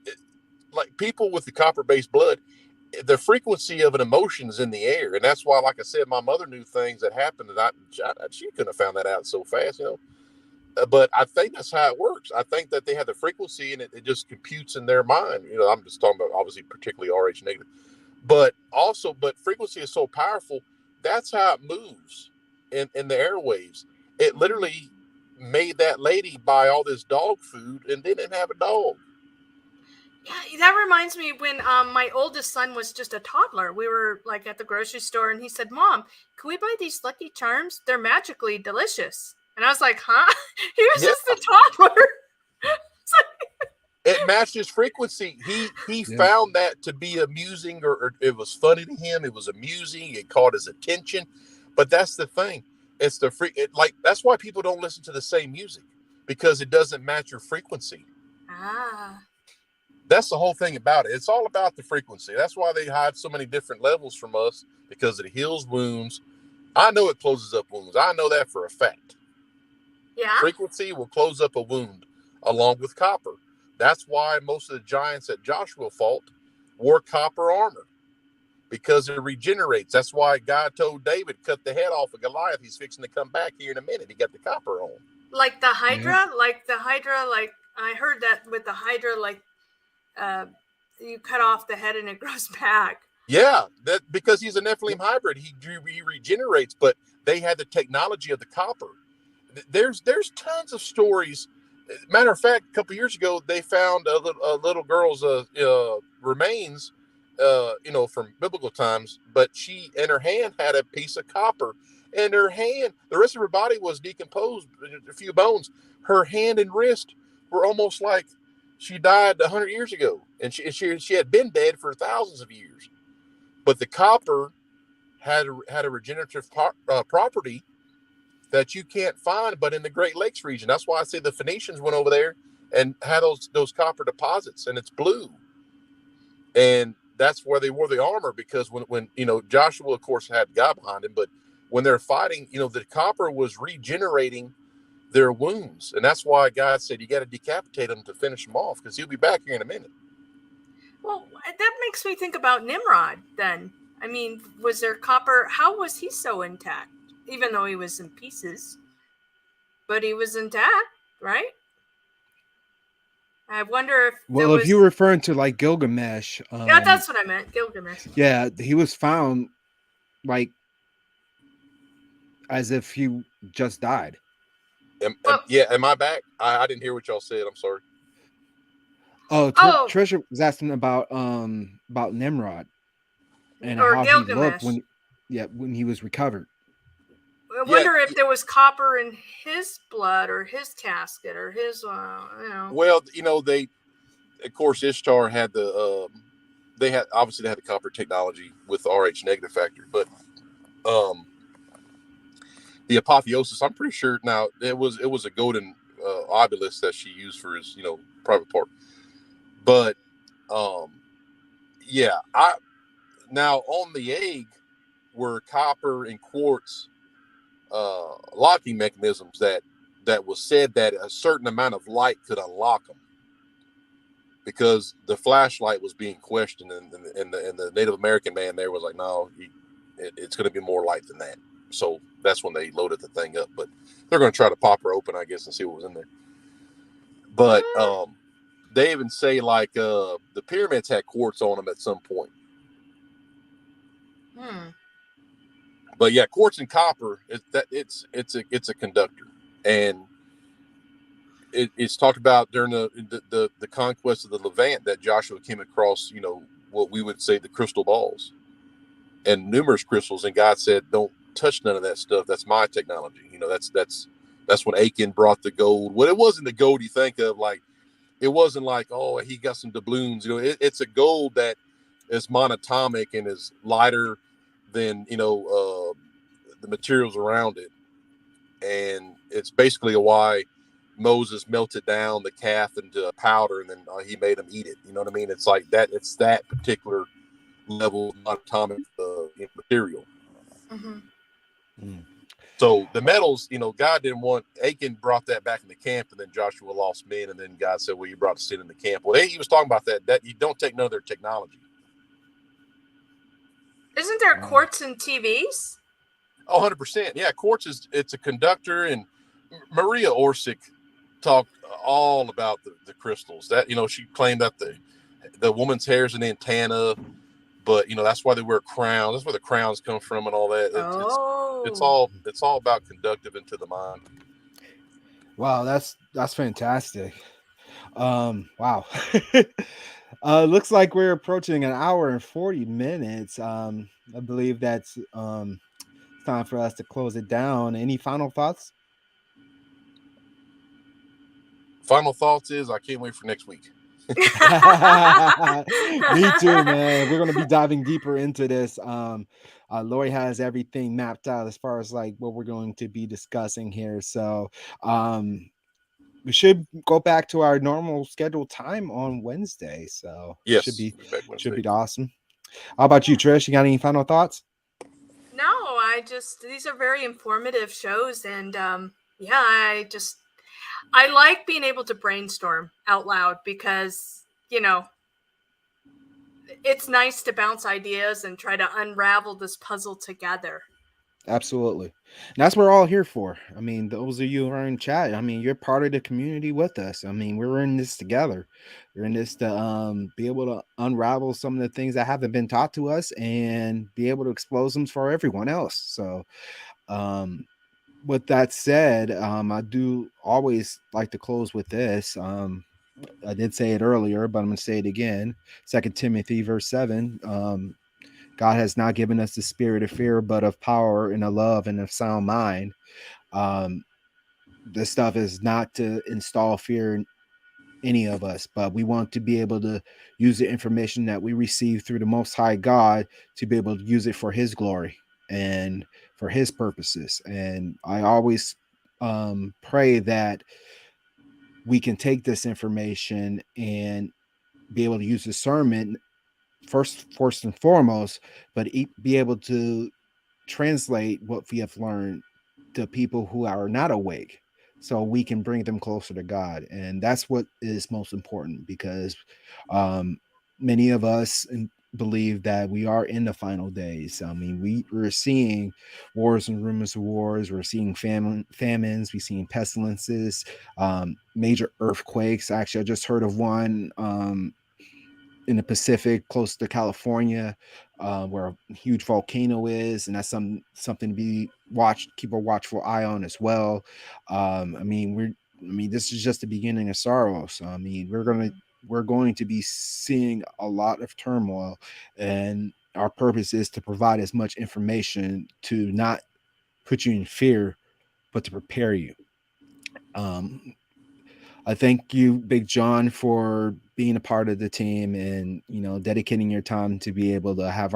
like people with the copper-based blood, the frequency of an emotion is in the air. And that's why, like I said, my mother knew things that happened that she couldn't have found that out so fast, But I think that's how it works. I think that they have the frequency and it just computes in their mind. I'm just talking about obviously particularly RH negative, but frequency is so powerful. That's how it moves in the airwaves. It literally made that lady buy all this dog food and they didn't have a dog. Yeah, that reminds me when my oldest son was just a toddler. We were like at the grocery store and he said, Mom, can we buy these Lucky Charms? They're magically delicious. And I was like, huh? He was just a toddler. It matched his frequency. He found that to be amusing, or it was funny to him. It was amusing. It caught his attention. But that's the thing. It's that's why people don't listen to the same music, because it doesn't match your frequency. That's the whole thing about it. It's all about the frequency. That's why they hide so many different levels from us, because it heals wounds. I know it closes up wounds. I know that for a fact. Yeah. Frequency will close up a wound along with copper. That's why most of the giants that Joshua fought wore copper armor, because it regenerates. That's why God told David, cut the head off of Goliath. He's fixing to come back here in a minute. He got the copper on. Like the Hydra? Like I heard that with the Hydra, like you cut off the head and it grows back. Yeah, that because he's a Nephilim hybrid. He regenerates, but they had the technology of the copper. There's tons of stories. Matter of fact, a couple of years ago, they found a little girl's remains, from biblical times. But she, in her hand, had a piece of copper. In her hand, the rest of her body was decomposed, a few bones. Her hand and wrist were almost like she died 100 years ago, and she had been dead for thousands of years. But the copper had a regenerative property that you can't find but in the Great Lakes region. That's why I say the Phoenicians went over there and had those copper deposits, and it's blue. And that's where they wore the armor, because when Joshua, of course, had God behind him, but when they're fighting, the copper was regenerating their wounds. And that's why God said you got to decapitate them to finish them off, because he'll be back here in a minute. Well, that makes me think about Nimrod then. I mean, was there copper? How was he so intact? Even though he was in pieces, but he was intact, right? I wonder if Well, if you're referring to like Gilgamesh, yeah, that's what I meant, Gilgamesh. Yeah, he was found like as if he just died. Am I back? I didn't hear what y'all said. I'm sorry. Trisha was asking about Nimrod and or how Gilgamesh. He looked when he was recovered. I wonder if there was copper in his blood or his casket or his, Well, they, of course, Ishtar had they had the copper technology with the Rh negative factor, but the apotheosis, I'm pretty sure now it was a golden obelisk that she used for his private part. But now on the egg were copper and quartz locking mechanisms that was said that a certain amount of light could unlock them, because the flashlight was being questioned, and the Native American man there was like, no, it's going to be more light than that. So that's when they loaded the thing up. But they're going to try to pop her open, I guess, and see what was in there. But they even say like the pyramids had quartz on them at some point. But yeah, quartz and copper, it's a conductor, and it's talked about during the conquest of the Levant that Joshua came across, what we would say the crystal balls and numerous crystals, and God said, "Don't touch none of that stuff. That's my technology." That's when Achan brought the gold. Well, it wasn't the gold you think of, like it wasn't like, oh, he got some doubloons. It's a gold that is monatomic and is lighter than the materials around it, and it's basically why Moses melted down the calf into a powder, and then he made them eat it. You know what I mean? It's like that. It's that particular level of monatomic material. So the metals, God didn't want. Achan brought that back in the camp, and then Joshua lost men, and then God said, "Well, you brought the sin in the camp." Well, he was talking about that you don't take none of their technology. Isn't there quartz in TVs? Oh, 100%. Yeah, quartz it's a conductor, and Maria Orsic talked all about the crystals. That she claimed that the woman's hair is an antenna, but that's why they wear crowns. That's where the crowns come from and all that. It's all about conductive into the mind. Wow, that's fantastic. Wow. Looks like we're approaching an hour and 40 minutes. I believe that's time for us to close it down. Any final thoughts? Final thoughts is I can't wait for next week. Me too, man. We're going to be diving deeper into this. Lori has everything mapped out as far as like what we're going to be discussing here. So we should go back to our normal scheduled time on Wednesday. So yes, should be awesome. How about you, Trish? You got any final thoughts? No, these are very informative shows, and I like being able to brainstorm out loud, because it's nice to bounce ideas and try to unravel this puzzle together. Absolutely. And that's what we're all here for. I mean, those of you who are in chat, I mean, you're part of the community with us. I mean, we're in this together. We're in this to be able to unravel some of the things that haven't been taught to us and be able to expose them for everyone else. So with that said, I do always like to close with this. I did say it earlier, but I'm going to say it again. 2 Timothy verse 7. God has not given us the spirit of fear, but of power and of love and of sound mind. This stuff is not to install fear in any of us, but we want to be able to use the information that we receive through the Most High God to be able to use it for His glory and for His purposes. And I always pray that we can take this information and be able to use discernment first and foremost, but be able to translate what we have learned to people who are not awake, so we can bring them closer to God. And that's what is most important, because many of us believe that we are in the final days. I mean, we're seeing wars and rumors of wars. We're seeing famines. We're seeing pestilences, major earthquakes. Actually, I just heard of one in the Pacific, close to California, where a huge volcano is, and that's something to be watched, keep a watchful eye on as well. I mean, this is just the beginning of sorrow. So I mean, we're going to be seeing a lot of turmoil, and our purpose is to provide as much information to not put you in fear, but to prepare you. I thank you, Big John, for being a part of the team, and dedicating your time to be able to have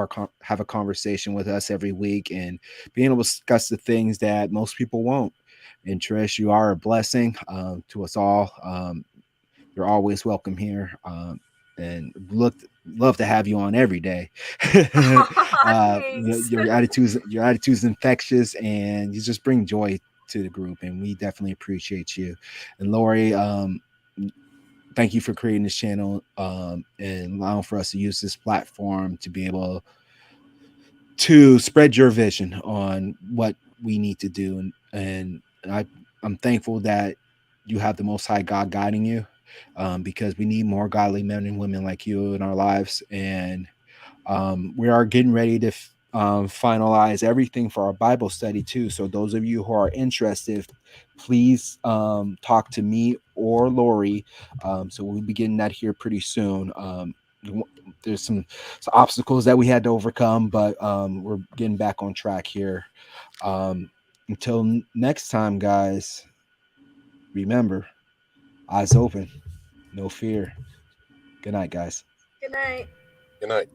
a conversation with us every week, and being able to discuss the things that most people won't. And Trish, you are a blessing to us all. You're always welcome here, and love to have you on every day. Thanks. Your attitude's infectious, and you just bring joy to the group, and we definitely appreciate you. And Lori, thank you for creating this channel, and allowing for us to use this platform to be able to spread your vision on what we need to do. And I'm thankful that you have the Most High God guiding you, because we need more godly men and women like you in our lives. And we are getting ready to finalize everything for our Bible study too. So those of you who are interested, please talk to me or Lori. So we'll be getting that here pretty soon. There's some obstacles that we had to overcome, but we're getting back on track here. Until next time, guys, remember, eyes open, no fear. Good night, guys. Good night. Good night.